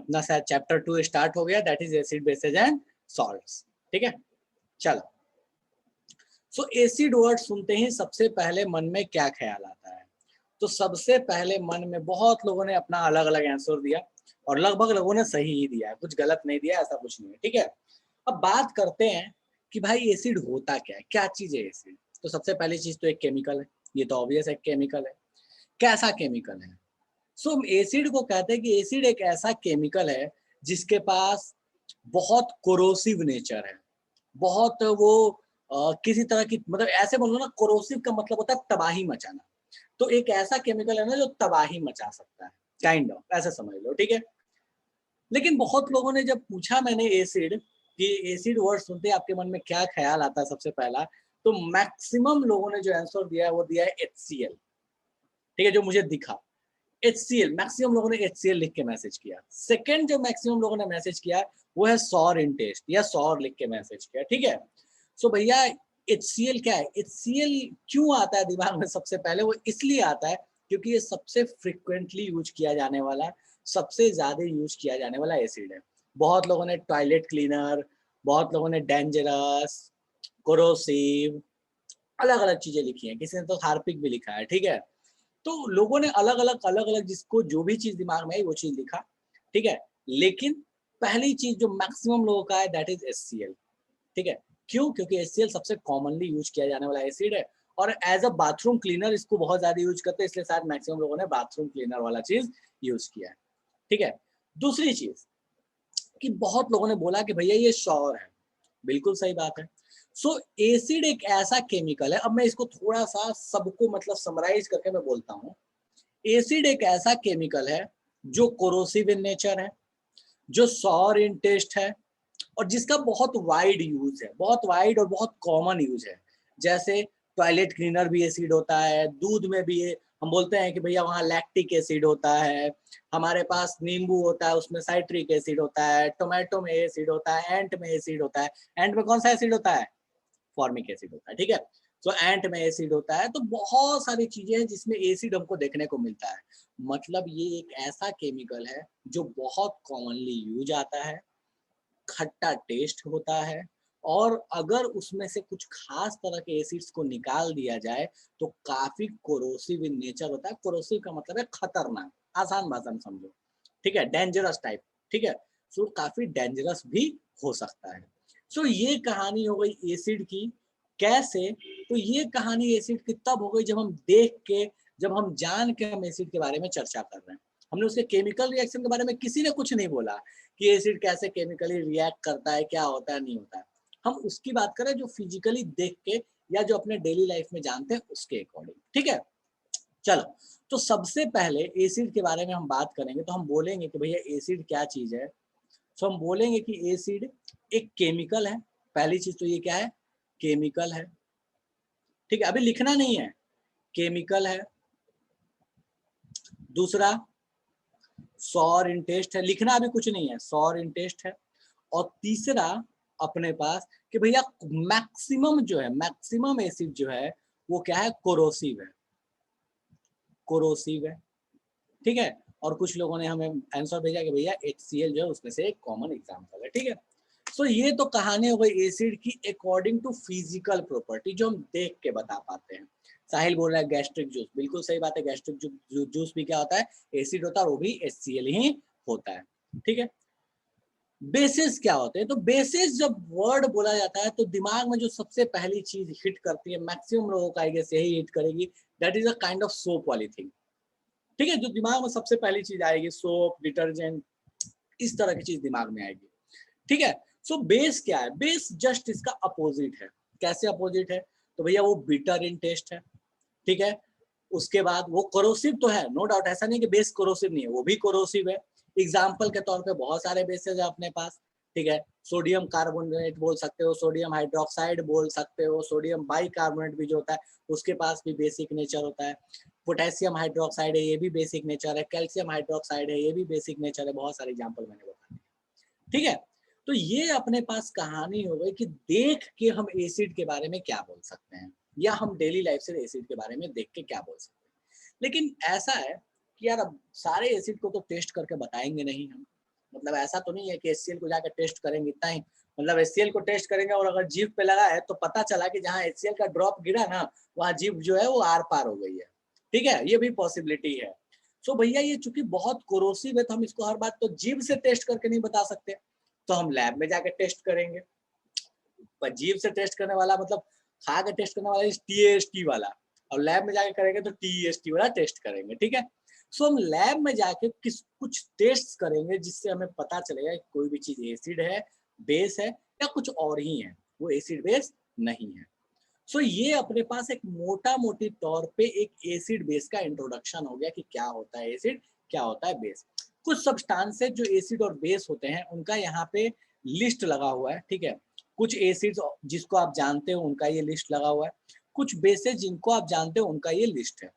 अपना शायद chapter 2 start हो गया, that is acid bases and salts. ठीक है, चलो। सो एसिड वर्ड सुनते ही सबसे पहले मन में क्या ख्याल आता है? तो सबसे पहले मन में बहुत लोगों ने अपना अलग अलग आंसर दिया और लगभग लोगों ने सही ही दिया है, कुछ गलत नहीं दिया, ऐसा कुछ नहीं है। ठीक है, अब बात करते हैं कि भाई एसिड होता क्या है, क्या चीज है एसिड? तो सबसे पहली चीज तो एक केमिकल है, ये तो ऑब्वियस है, केमिकल है। कैसा केमिकल है? सो एसिड को कहते हैं कि एसिड एक ऐसा केमिकल है जिसके पास बहुत कोरोसिव नेचर है, बहुत वो किसी तरह की, मतलब ऐसे बोलो ना, कोरोसिव का मतलब होता है तबाही मचाना। तो एक ऐसा केमिकल है ना जो तबाही मचा सकता है, काइंड ऑफ ऐसा समझ लो। ठीक है, लेकिन बहुत लोगों ने जब पूछा मैंने एसिड, कि एसिड वर्ड सुनते ही आपके मन में क्या ख्याल आता है सबसे पहला, तो मैक्सिमम लोगों ने जो आंसर दिया है वो दिया है HCl। ठीक है, जो मुझे दिखा HCl, मैक्सिमम लोगों ने HCl लिख के मैसेज किया। सेकंड जो मैक्सिमम लोगों ने मैसेज किया वो है सॉर इन टेस्ट, या सॉर लिख के मैसेज किया। ठीक है, सो भैया HCl क्या है? HCl क्यों आता है दिमाग में सबसे पहले? वो इसलिए आता है क्योंकि ये सबसे फ्रिक्वेंटली यूज किया जाने वाला, सबसे ज्यादा यूज किया जाने वाला एसिड है। बहुत लोगों ने टॉयलेट क्लीनर, बहुत लोगों ने डेंजरस, कोरोसिव, अलग अलग चीजें लिखी हैं, किसी ने तो हार्पिक भी लिखा है। ठीक है, तो लोगों ने अलग अलग जिसको जो भी चीज दिमाग में आई वो चीज लिखा। ठीक है, लेकिन पहली चीज जो मैक्सिमम लोगों का है दैट इज HCl। ठीक है, क्यों? क्योंकि HCl सबसे कॉमनली यूज किया जाने वाला एसिड है, और एज अ बाथरूम क्लीनर इसको बहुत ज्यादा यूज करते हैं, इसलिए शायद मैक्सिमम लोगों ने बाथरूम क्लीनर वाला चीज यूज किया है। ठीक है, दूसरी चीज कि बहुत लोगों ने बोला कि भैया ये श्योर है, बिल्कुल सही बात है। सो एसिड एक ऐसा केमिकल है, अब मैं इसको थोड़ा सा सबको मतलब समराइज करके मैं बोलता हूँ। एसिड एक ऐसा केमिकल है जो कोरोसिव इन नेचर है, जो सॉर इन टेस्ट है, और जिसका बहुत वाइड यूज है, बहुत वाइड और बहुत कॉमन यूज है। जैसे टॉयलेट क्लीनर भी एसिड होता है, दूध में भी हम बोलते हैं कि भैया वहाँ लैक्टिक एसिड होता है, हमारे पास नींबू होता है उसमें साइट्रिक एसिड होता है, टोमेटो में एसिड होता है, एंट में एसिड होता है। एंट में कौन सा एसिड होता है? फॉर्मिक एसिड होता है। ठीक है, तो एंट में एसिड होता है, तो बहुत सारी चीजें हैं जिसमें एसिड हमको देखने को मिलता है। मतलब ये एक ऐसा केमिकल है जो बहुत कॉमनली यूज आता है, खट्टा टेस्ट होता है, और अगर उसमें से कुछ खास तरह के एसिड्स को निकाल दिया जाए तो काफी कोरोसिव इन नेचर होता है। कोरोसिव का मतलब है खतरनाक, आसान भाषा में समझो। ठीक है, डेंजरस टाइप। ठीक है, सो काफी डेंजरस भी हो सकता है। सो ये कहानी हो गई एसिड की। कैसे? तो ये कहानी एसिड की तब हो गई जब हम देख के, जब हम जान के हम एसिड के बारे में चर्चा कर रहे हैं। हमने उसके केमिकल रिएक्शन के बारे में किसी ने कुछ नहीं बोला कि एसिड कैसे केमिकली रिएक्ट करता है, क्या होता है, नहीं होता है। हम उसकी बात करें जो फिजिकली देख के या जो अपने डेली लाइफ में जानते हैं उसके अकॉर्डिंग। ठीक है, चलो। तो सबसे पहले एसिड के बारे में हम बात करेंगे तो हम बोलेंगे कि भैया एसिड क्या चीज है। तो हम बोलेंगे कि एसिड एक केमिकल है। पहली चीज तो ये क्या है? केमिकल है। ठीक है, अभी लिखना नहीं है, केमिकल है। दूसरा, सॉर इन टेस्ट है, लिखना अभी कुछ नहीं है, सॉर इन टेस्ट है। और तीसरा अपने पास कि भैया मैक्सिमम जो है, मैक्सिमम एसिड जो है वो क्या है? कोरोसिव है, कोरोसिव है। ठीक है, और कुछ लोगों ने हमें आंसर भेजा कि भैया HCl जो है उसमें से एक कॉमन एग्जांपल है। ठीक है, सो ये तो कहानी हो गई एसिड की अकॉर्डिंग टू फिजिकल प्रॉपर्टी, जो हम देख के बता पाते हैं। साहिल बोल रहा है गैस्ट्रिक जूस, बिल्कुल सही बात है, गैस्ट्रिक जूस भी क्या होता है? एसिड होता है, और वो भी HCl ही होता है। ठीक है, बेसिस क्या होते हैं? तो बेसिस जब वर्ड बोला जाता है तो दिमाग में जो सबसे पहली चीज हिट करती है, मैक्सिमम लोगों का आई गेस यही हिट करेगी, that is a kind of soap वाली थिंग। ठीक है, जो दिमाग में सबसे पहली चीज आएगी, सोप, डिटर्जेंट, इस तरह की चीज दिमाग में आएगी। ठीक है, सो बेस क्या है? बेस जस्ट इसका अपोजिट है। कैसे अपोजिट है? तो भैया वो बिटर इन टेस्ट है। ठीक है, उसके बाद वो कोरोसिव तो है, नो डाउट, ऐसा नहीं कि बेस कोरोसिव नहीं है, वो भी कोरोसिव है। एग्जाम्पल के तौर पे बहुत सारे बेसेस है अपने पास। ठीक है, सोडियम कार्बोनेट बोल सकते हो, सोडियम हाइड्रोक्साइड बोल सकते हो, सोडियम बाइकार्बोनेट भी जो होता है उसके पास भी बेसिक नेचर होता है। पोटेशियम हाइड्रोक्साइड है, ये भी बेसिक नेचर है। कैल्शियम हाइड्रोक्साइड है, ये भी बेसिक नेचर है। बहुत सारे एग्जाम्पल मैंने बता दिए। ठीक है, तो ये अपने पास कहानी हो गई कि देख के हम एसिड के बारे में क्या बोल सकते हैं, या हम डेली लाइफ से एसिड के बारे में देख के क्या बोल सकते हैं। लेकिन ऐसा है कि यार अब सारे एसिड को तो टेस्ट करके बताएंगे नहीं हम, मतलब ऐसा तो नहीं है कि HCl को जाकर टेस्ट करेंगे इतना ही, मतलब HCl को टेस्ट करेंगे और अगर जीभ पे लगा है तो पता चला कि जहाँ HCl का ड्रॉप गिरा ना वहाँ जीभ जो है वो आर पार हो गई है, ठीक है, ये भी पॉसिबिलिटी है। सो भैया ये चूंकि बहुत कोरोसिव है तो हम इसको हर बात तो जीभ से टेस्ट करके नहीं बता सकते, तो हम लैब में जाके टेस्ट करेंगे। पर जीभ से टेस्ट करने वाला मतलब खा के टेस्ट करने वाला TAST वाला, और लैब में जाके करेंगे तो TEST वाला टेस्ट करेंगे, ठीक है। सो हम लैब में जाके कुछ टेस्ट करेंगे जिससे हमें पता चलेगा कि कोई भी चीज एसिड है, बेस है या कुछ और ही है, वो एसिड बेस नहीं है। सो ये अपने पास एक मोटा मोटी तौर पे एक एसिड बेस का इंट्रोडक्शन हो गया कि क्या होता है एसिड, क्या होता है बेस। कुछ सब्सटेंसेस जो एसिड और बेस होते हैं उनका यहाँ पे लिस्ट लगा हुआ है, ठीक है। कुछ एसिड्स जिसको आप जानते हो उनका ये लिस्ट लगा हुआ है, कुछ बेसेस जिनको आप जानते हो उनका ये लिस्ट है।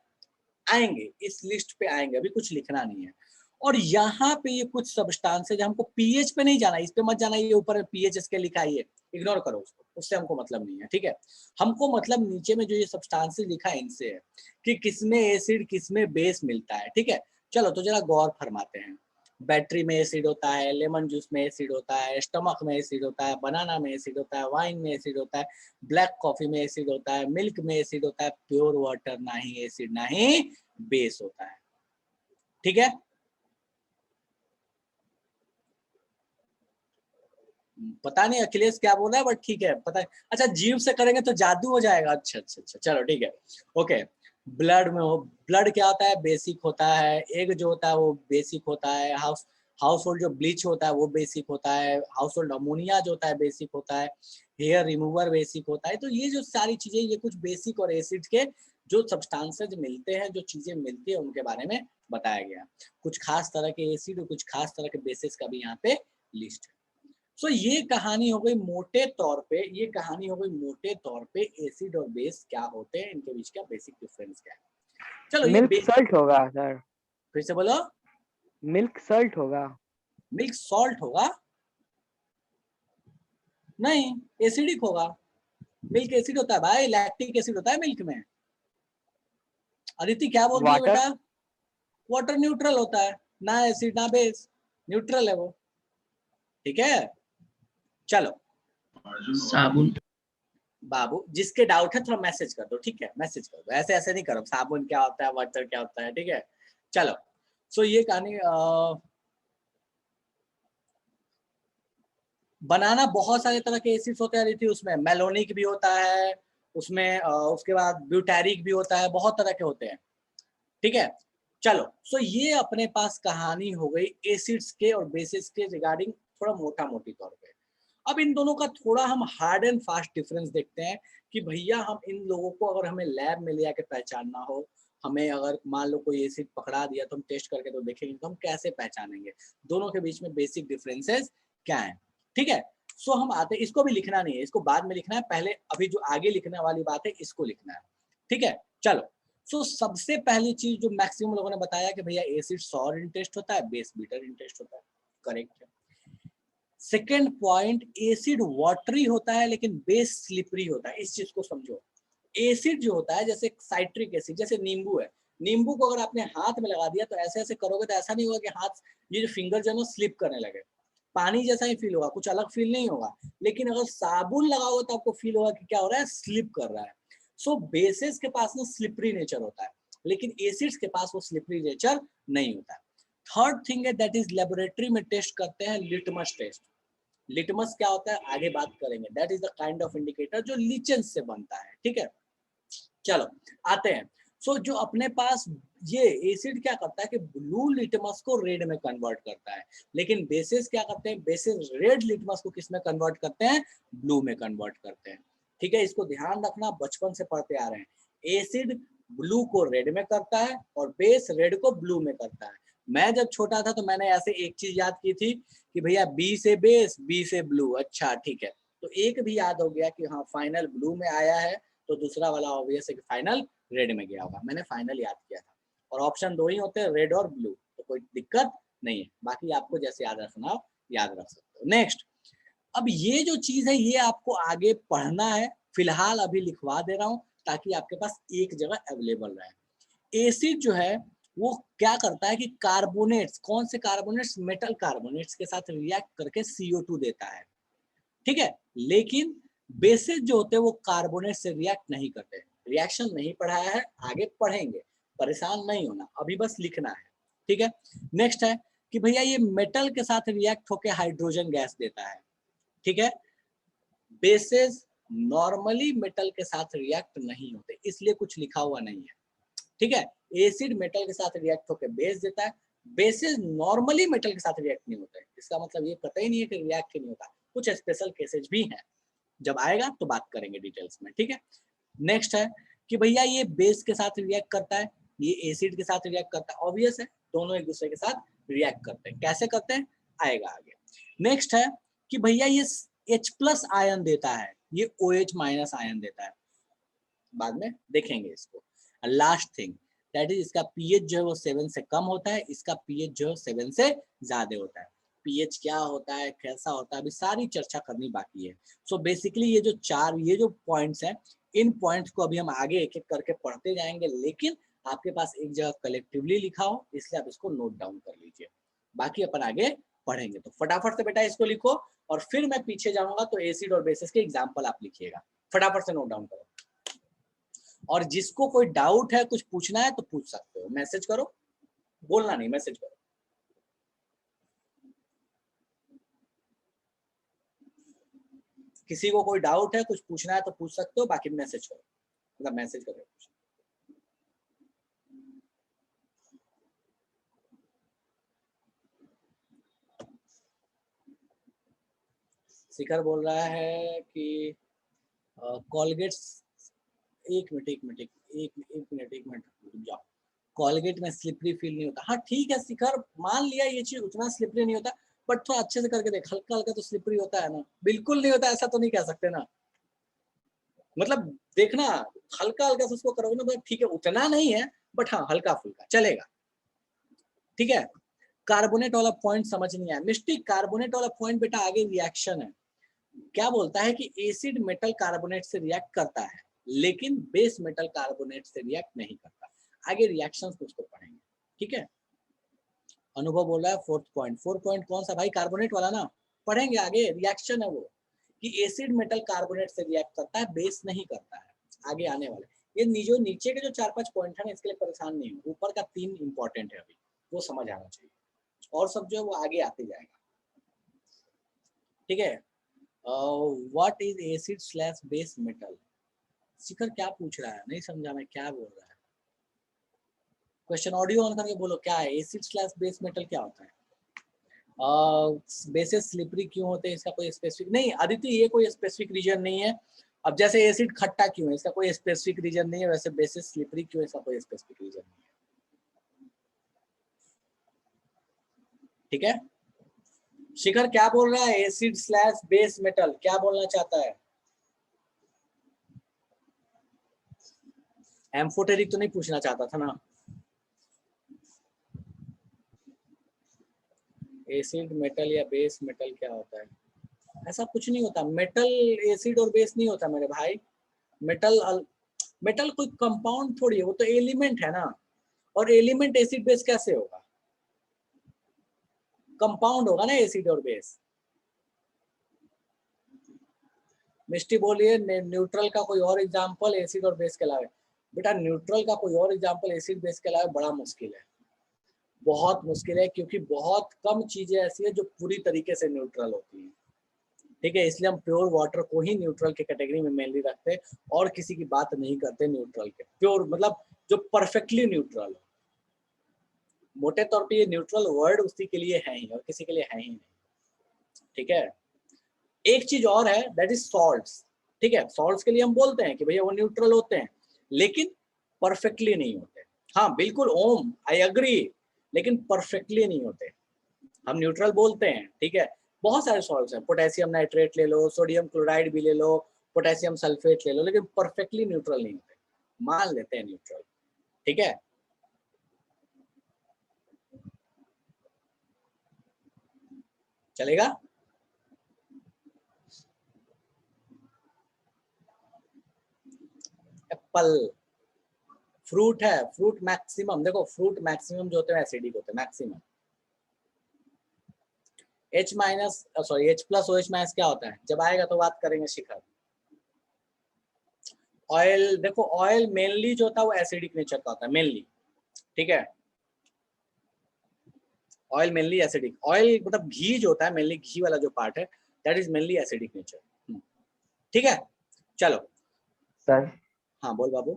आएंगे इस लिस्ट पे आएंगे, अभी कुछ लिखना नहीं है। और यहाँ पे ये कुछ सब्सटेंसेस हमको पीएच पे नहीं जाना, इस पे मत जाना, ये ऊपर पीएच इसके लिखा है ये इग्नोर करो उसको, उससे हमको मतलब नहीं है, ठीक है। हमको मतलब नीचे में जो ये सब्सटेंसेस लिखा है इनसे है कि किसमें एसिड किसमें बेस मिलता है, ठीक है। चलो तो जरा गौर फरमाते हैं। बैटरी में एसिड होता है, लेमन जूस में एसिड होता है, स्टमक में एसिड होता है, बनाना में एसिड होता है, वाइन में एसिड होता है, ब्लैक कॉफी में एसिड होता है, मिल्क में एसिड होता है, प्योर वाटर ना ही एसिड ना ही बेस होता है, ठीक है। पता नहीं अखिलेश क्या बोल रहा है बट ठीक है, पता है। अच्छा जीव से करेंगे तो जादू हो जाएगा, अच्छा अच्छा अच्छा, चलो ठीक है, ओके। ब्लड में हो, ब्लड क्या होता है, बेसिक होता है। एग जो होता है वो बेसिक होता है। हाउस होल्ड जो ब्लीच होता है वो बेसिक होता है। हाउस होल्ड अमोनिया जो होता है बेसिक होता है। हेयर रिमूवर बेसिक होता है। तो ये जो सारी चीजें, ये कुछ बेसिक और एसिड के जो सब्सटेंसेज मिलते हैं, जो चीजें मिलती है उनके बारे में बताया गया। कुछ खास तरह के एसिड और कुछ खास तरह के बेसिस का भी यहाँ पे लिस्ट है। सो ये कहानी हो गई मोटे तौर पे, ये कहानी हो गई मोटे तौर पे एसिड और बेस क्या होते हैं, इनके बीच का बेसिक डिफरेंस क्या है। चलो ये मिल्क सॉल्ट होगा सर, फिर से बोलो। मिल्क सॉल्ट होगा। मिल्क सॉल्ट होगा? नहीं, एसिडिक होगा। मिल्क एसिड होता है भाई, लैक्टिक एसिड होता है मिल्क में। अदिति क्या बोल रही है वाटर, बेटा? वाटर न्यूट्रल होता है, ना एसिड ना बेस, न्यूट्रल है वो, ठीक है। चलो साबुन। बाबू जिसके डाउट है थोड़ा मैसेज कर दो, ठीक है, मैसेज कर दो, ऐसे ऐसे नहीं करो साबुन क्या होता है वाटर क्या होता है, ठीक है। चलो सो ये कहानी बनाना बहुत सारे तरह के एसिड्स होते हैं थी, उसमें मेलोनिक भी होता है, उसमें उसके बाद ब्यूटेरिक भी होता है, बहुत तरह के होते हैं, ठीक है। चलो सो ये अपने पास कहानी हो गई एसिड्स के और बेसिस के रिगार्डिंग, थोड़ा मोटा मोटी तौर पे। अब इन दोनों का थोड़ा हम हार्ड एंड फास्ट डिफरेंस देखते हैं कि भैया हम इन लोगों को अगर हमें लैब में ले आके पहचानना हो, हमें अगर मान लो कोई एसिड पकड़ा दिया तो हम टेस्ट करके तो देखेंगे, तो हम कैसे पहचानेंगे दोनों के बीच में बेसिक डिफरेंसेस क्या है, ठीक है। सो हम आते, इसको भी लिखना नहीं है, इसको बाद में लिखना है, पहले अभी जो आगे लिखने वाली बात है इसको लिखना है, ठीक है। चलो सो सबसे पहली चीज जो मैक्सिमम लोगों ने बताया कि भैया एसिड सॉर इंटेस्ट होता है, बेस बीटर इंटेस्ट होता है, करेक्ट है। सेकेंड पॉइंट, एसिड वाटरी होता है लेकिन बेस स्लिपरी होता है, इस चीज को समझो। एसिड जो होता है जैसे साइट्रिक एसिड, जैसे नींबू है, नींबू को अगर आपने हाथ में लगा दिया तो ऐसे ऐसे करोगे तो ऐसा नहीं होगा कि हाथ, ये जो फिंगर जो है स्लिप करने लगे, पानी जैसा ही फील होगा, कुछ अलग फील नहीं होगा। लेकिन अगर साबुन लगाओगे तो आपको फील होगा कि क्या हो रहा है, स्लिप कर रहा है। सो बेसिस के पास ना स्लिपरी नेचर होता है, लेकिन एसिड्स के पास वो स्लिपरी नेचर नहीं होता है। थर्ड थिंग है दैट इज लेबोरेटरी में टेस्ट करते हैं लिटमस टेस्ट। लिटमस क्या होता है आगे बात करेंगे, that is the kind of indicator जो लिचेंस से बनता है, ठीक है। चलो आते हैं। सो जो अपने पास ये एसिड क्या करता है कि ब्लू लिटमस को रेड में कन्वर्ट करता है, लेकिन बेसिस क्या करते हैं, बेसिस रेड लिटमस को किस में कन्वर्ट करते हैं, ब्लू में कन्वर्ट करते हैं, ठीक है। इसको ध्यान रखना, बचपन से पढ़ते आ रहे हैं, एसिड ब्लू को रेड में करता है और बेस रेड को ब्लू में करता है। मैं जब छोटा था तो मैंने ऐसे एक चीज याद की थी कि भैया बी से बेस बी से ब्लू, अच्छा ठीक है, तो एक भी याद हो गया कि हाँ फाइनल ब्लू में आया है, तो दूसरा वाला ऑब्वियस है कि फाइनल रेड में गया होगा, मैंने फाइनल याद किया था। और ऑप्शन दो ही होते हैं, रेड और ब्लू, तो कोई दिक्कत नहीं है, बाकी आपको जैसे याद रखना हो याद रख सकते हो। नेक्स्ट, अब ये जो चीज है ये आपको आगे पढ़ना है, फिलहाल अभी लिखवा दे रहा हूँ ताकि आपके पास एक जगह अवेलेबल रहे। एसिड जो है वो क्या करता है कि कार्बोनेट्स, कौन से कार्बोनेट्स, मेटल कार्बोनेट्स के साथ रिएक्ट करके CO2 देता है, ठीक है। लेकिन बेसिस जो होते हैं वो कार्बोनेट से रिएक्ट नहीं करते। रिएक्शन नहीं पढ़ाया है, आगे पढ़ेंगे, परेशान नहीं होना, अभी बस लिखना है, ठीक है। नेक्स्ट है कि भैया ये मेटल के साथ रिएक्ट होकर हाइड्रोजन गैस देता है, ठीक है। बेसिस नॉर्मली मेटल के साथ रिएक्ट नहीं होते, इसलिए कुछ लिखा हुआ नहीं है, ठीक है। एसिड मेटल के साथ रिएक्ट होकर बेस देता है, बेसिस नॉर्मली मेटल के साथ रिएक्ट नहीं होते, इसका मतलब ये पता ही नहीं है कि रिएक्ट नहीं होता। कुछ स्पेशल केसेस भी हैं, जब आएगा तो बात करेंगे डिटेल्स में, ठीक है। नेक्स्ट है कि भैया ये बेस के साथ रिएक्ट करता है, ये एसिड के साथ रिएक्ट करता है, ऑब्वियस है, दोनों एक दूसरे के साथ रिएक्ट करते हैं। कैसे करते हैं आएगा आगे। नेक्स्ट है कि भैया ये H+ आयन देता है, ये OH- आयन देता है, बाद में देखेंगे इसको। लास्ट थिंग दैट इज इसका पीएच जो है वो 7 से कम होता है, इसका पीएच जो है 7 से ज्यादा होता है। पीएच क्या होता है, कैसा होता है, अभी सारी चर्चा करनी बाकी है। सो बेसिकली ये जो पॉइंट्स हैं, इन पॉइंट्स को अभी हम आगे एक एक करके पढ़ते जाएंगे, लेकिन आपके पास एक जगह कलेक्टिवली लिखा हो, इसलिए आप इसको नोट डाउन कर लीजिए, बाकी अपन आगे पढ़ेंगे। तो फटाफट से बेटा इसको लिखो, और फिर मैं पीछे जाऊंगा तो एसिड और बेसिस के एग्जाम्पल आप लिखिएगा, फटाफट से नोट डाउन करो। और जिसको कोई डाउट है, कुछ पूछना है तो पूछ सकते हो, मैसेज करो, बोलना नहीं, मैसेज करो। किसी को कोई डाउट है, कुछ पूछना है तो पूछ सकते हो, बाकी मैसेज करो, मतलब मैसेज करो। शिखर बोल रहा है कि कॉलगेट, एक मिनट रुक जाओ। कॉलगेट में स्लिपरी फील नहीं होता, हाँ ठीक है शिखर, मान लिया ये चीज उतना स्लिपरी नहीं होता, बट थोड़ा अच्छे से करके देख, हल्का हल्का तो स्लिपरी होता है ना, बिल्कुल नहीं होता ऐसा तो नहीं कह सकते ना, मतलब देखना हल्का हल्का से उसको करोगे ना, ठीक है उतना नहीं है, बट हाँ हल्का फुल्का चलेगा, ठीक है। कार्बोनेट वाला पॉइंट समझ नहीं आया मिस्टी, कार्बोनेट वाला पॉइंट बेटा आगे रिएक्शन है, क्या बोलता है कि एसिड मेटल कार्बोनेट से रिएक्ट करता है, लेकिन बेस मेटल कार्बोनेट से रिएक्ट नहीं करता। आगे रिएक्शंस को उसको पढ़ेंगे, ठीक है। अनुभव बोल रहा है फोर्थ पॉइंट कौन सा भाई, कार्बोनेट वाला ना, पढ़ेंगे आगे, रिएक्शन है वो, कि एसिड मेटल कार्बोनेट से रिएक्ट करता है, बेस नहीं करता है, आगे आने वाले। ये जो नीचे के जो 4-5 पॉइंट है ना, इसके लिए परेशान नहीं हो, ऊपर का 3 इंपॉर्टेंट है अभी, वो समझ आना चाहिए, और सब जो है वो आगे आते जाएगा, ठीक है। व्हाट इज एसिड/बेस मेटल, शिखर क्या पूछ रहा है, नहीं समझा मैं क्या बोल रहा है, क्वेश्चन ऑडियो ऑन करके बोलो, क्या है एसिड/बेस मेटल, क्या होता है। बेसिस स्लिपरी क्यों होते हैं, इसका कोई स्पेसिफिक नहीं, अदिति ये कोई स्पेसिफिक रीजन नहीं है। अब जैसे एसिड खट्टा क्यों है, इसका कोई स्पेसिफिक रीजन नहीं है, वैसे बेसिस स्लिपरी क्यों है, इसका कोई स्पेसिफिक रीजन नहीं है, ठीक है। शिखर क्या बोल रहा है, एसिड/बेस मेटल क्या बोलना चाहता है, एम्फोटेरिक तो नहीं पूछना चाहता था ना। एसिड मेटल या बेस मेटल क्या होता है, ऐसा कुछ नहीं होता, मेटल एसिड और बेस नहीं होता मेरे भाई, मेटल कोई कंपाउंड थोड़ी है, वो तो एलिमेंट है ना, और एलिमेंट एसिड बेस कैसे होगा, कंपाउंड होगा ना एसिड और बेस। मिस्टी बोलिए न्यूट्रल का कोई और एग्जांपल एसिड और बेस के अलावा, बेटा न्यूट्रल का कोई और एग्जांपल एसिड बेस के अलावा बड़ा मुश्किल है, बहुत मुश्किल है, क्योंकि बहुत कम चीजें ऐसी है जो पूरी तरीके से न्यूट्रल होती है, ठीक है। इसलिए हम प्योर वाटर को ही न्यूट्रल के कैटेगरी में मेनली रखते हैं, और किसी की बात नहीं करते न्यूट्रल के, प्योर मतलब जो परफेक्टली न्यूट्रल हो, मोटे तौर पे ये न्यूट्रल वर्ड उसी के लिए है ही, और किसी के लिए है ही नहीं, ठीक है। एक चीज और है दैट इज सॉल्ट्स, ठीक है, सॉल्ट्स के लिए हम बोलते हैं कि भैया वो न्यूट्रल होते हैं, लेकिन परफेक्टली नहीं होते, हाँ बिल्कुल ओम आई एग्री, लेकिन परफेक्टली नहीं होते, हम न्यूट्रल बोलते हैं, ठीक है। बहुत सारे सॉल्ट्स हैं, पोटेशियम नाइट्रेट ले लो, सोडियम क्लोराइड भी ले लो, पोटेशियम सल्फेट ले लो, लेकिन परफेक्टली न्यूट्रल नहीं होते, मान लेते हैं न्यूट्रल, ठीक है। चलेगा, एप्पल फ्रूट है, फ्रूट मैक्सिमम, देखो फ्रूट मैक्सिमम जो होते हैं एसिडिक होते हैं maximum. H minus sorry H plus OH minus क्या होता है, जब आएगा तो बात करेंगे शिखर। ऑयल, देखो ऑयल मेनली जो होता है वो एसिडिक नेचर का होता है मेनली, ठीक है। ऑयल मेनली एसिडिक, ऑयल मतलब घी जो होता है मेनली, घी वाला जो पार्ट है that is mainly acidic nature, ठीक है। चलो सर हाँ बोल बाबू।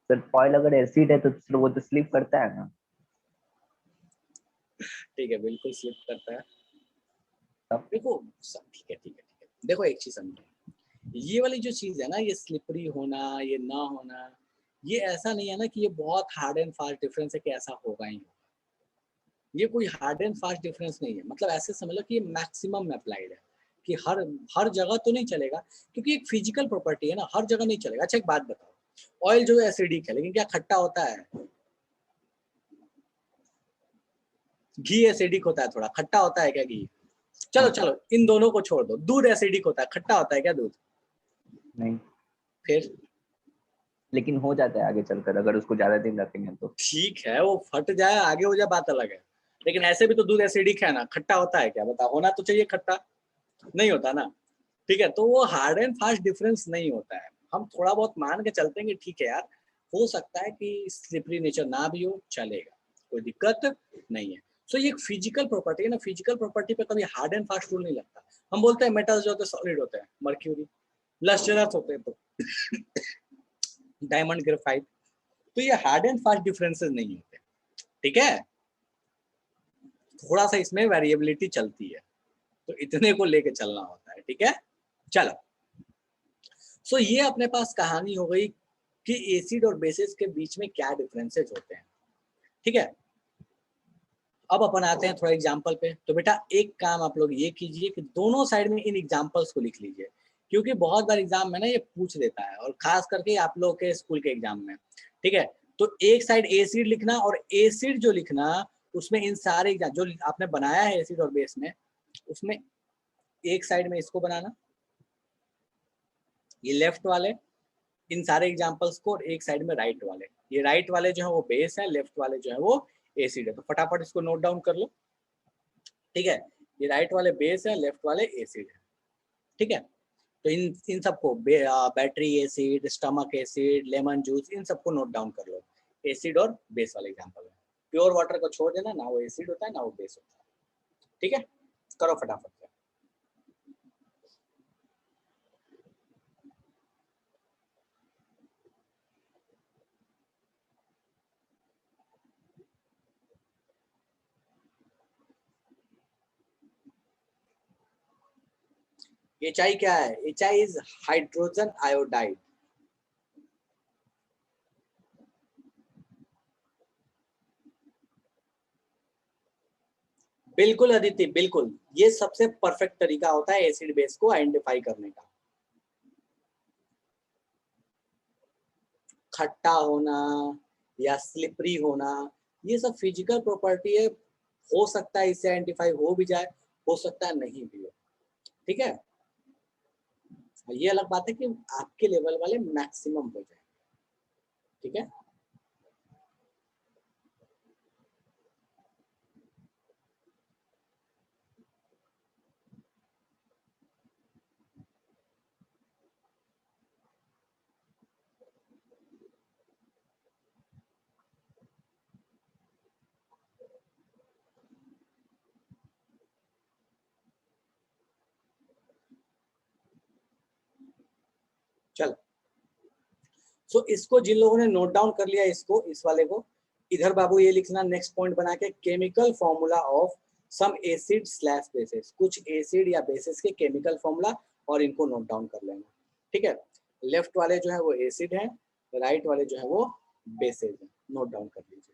सर ऑयल अगर एसिड है तो फिर वो तो स्लिप करता है ना। ठीक है बिल्कुल स्लिप करता है। तब देखो ठीक है ठीक है ठीक है, देखो एक चीज समझो, ये वाली जो चीज है ना, ये स्लिपरी होना, ये ना होना, ये ऐसा नहीं है ना कि ये बहुत हार्ड एंड फास्ट डिफरेंस है कि ऐसा होगा ही होगा। ये कोई हार्ड एंड फास्ट डिफरेंस नहीं है, मतलब ऐसे समझ लो कि ये मैक्सिमम में अप्लाइड है कि हर जगह तो नहीं चलेगा, क्योंकि एक फिजिकल प्रॉपर्टी है ना, हर जगह नहीं चलेगा। अच्छा एक बात बताओ, ऑयल जो है एसिडिक है लेकिन क्या खट्टा होता है? घी एसिडिक होता है, थोड़ा खट्टा होता है क्या घी? चलो चलो इन दोनों को छोड़ दो, दूध एसिडिक होता है, खट्टा होता है क्या दूध? नहीं, फिर लेकिन हो जाता है आगे चलकर अगर उसको ज्यादा दिन रखेंगे तो। ठीक है वो फट जाए आगे हो जाए बात अलग है, लेकिन ऐसे भी तो दूध एसिडिक है ना, खट्टा होता है क्या? बता, होना तो चाहिए खट्टा, नहीं होता ना, ठीक है। तो वो हार्ड एंड फास्ट डिफरेंस नहीं होता है, हम थोड़ा बहुत मान के चलते हैं कि ठीक है यार, हो सकता है कि स्लिपरी नेचर ना भी हो, चलेगा, कोई दिक्कत नहीं है। सो ये एक फिजिकल प्रॉपर्टी है ना, फिजिकल प्रॉपर्टी पे कभी हार्ड एंड फास्ट रूल नहीं लगता। हम बोलते हैं मेटल्स जो होते हैं सॉलिड होते हैं, मर्क्यूरी लस्टरस होते हैं, तो डायमंड ग्रेफाइट, तो ये हार्ड एंड फास्ट डिफरेंसेस नहीं होते, ठीक है। थोड़ा सा इसमें वेरिएबिलिटी चलती है, तो इतने को लेके चलना होता है, ठीक है। चलो सो ये अपने पास कहानी हो गई कि एसिड और बेसिस के बीच में क्या डिफरेंसेस होते हैं, ठीक है। अब अपन आते हैं थोड़ा एग्जांपल पे। तो बेटा एक काम आप लोग ये कीजिए कि दोनों साइड में इन एग्जांपल्स को लिख लीजिए, क्योंकि बहुत बार एग्जाम में ना ये पूछ देता है, और खास करके आप लोग के स्कूल के एग्जाम में, ठीक है। तो एक साइड एसिड लिखना, और एसिड जो लिखना उसमें इन सारे जो आपने बनाया है एसिड और बेस में, उसमें एक साइड में इसको बनाना, ये लेफ्ट वाले इन सारे एग्जांपल्स को, और एक साइड में राइट वाले, ये राइट वाले जो है वो बेस है, लेफ्ट वाले जो है वो एसिड है। तो फटाफट इसको नोट डाउन कर लो, ठीक है। ये राइट वाले बेस है, लेफ्ट वाले एसिड है, ठीक है। तो इन सबको battery acid, stomach acid, lemon juice, इन सबको नोट डाउन कर लो, एसिड और बेस वाले एग्जांपल है। प्योर वाटर को छोड़ देना, ना वो एसिड होता है ना वो बेस होता है, ठीक है। करो फटाफट से। HI क्या है? HI is hydrogen iodide. बिल्कुल अदिति, बिल्कुल, ये सबसे परफेक्ट तरीका होता है एसिड बेस को आइडेंटिफाई करने का। खट्टा होना या स्लिपरी होना, ये सब फिजिकल प्रॉपर्टी है, हो सकता है इससे आइडेंटिफाई हो भी जाए, हो सकता है नहीं भी हो, ठीक है। ये अलग बात है कि आपके लेवल वाले मैक्सिमम हो जाए, ठीक है। चल सो इसको जिन लोगों ने नोट डाउन कर लिया, इसको, इस वाले को इधर बाबू ये लिखना नेक्स्ट पॉइंट बना के, chemical formula of some acid slash bases, कुछ एसिड या बेसिस के केमिकल फॉर्मूला, और इनको नोट डाउन कर लेना, ठीक है। लेफ्ट वाले जो है वो एसिड है, राइट वाले जो है वो बेसिस है, नोट डाउन कर लीजिए।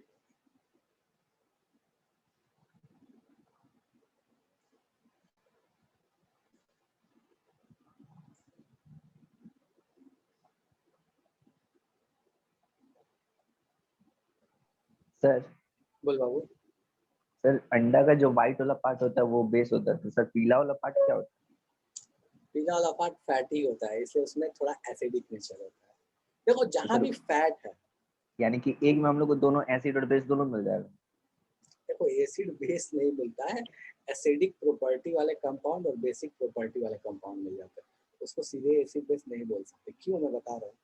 सर बोल बाबू। सर अंडा का जो व्हाइट वाला पार्ट होता है वो बेस होता है, तो सर पीला वाला पार्ट क्या होता है? पीला वाला पार्ट फैटी होता है, इसलिए उसमें थोड़ा एसिडिक नेचर होता है। देखो जहां भी फैट है यानी कि एक में हम लोग को दोनों एसिड और बेस दोनों मिल जाएगा। देखो एसिड बेस नहीं मिलता है, एसिडिक प्रॉपर्टी वाले कंपाउंड और बेसिक प्रॉपर्टी वाले कंपाउंड मिल जाते हैं, उसको सीधे एसिड बेस नहीं बोल सकते। क्यों, मैं बता रहा हूँ।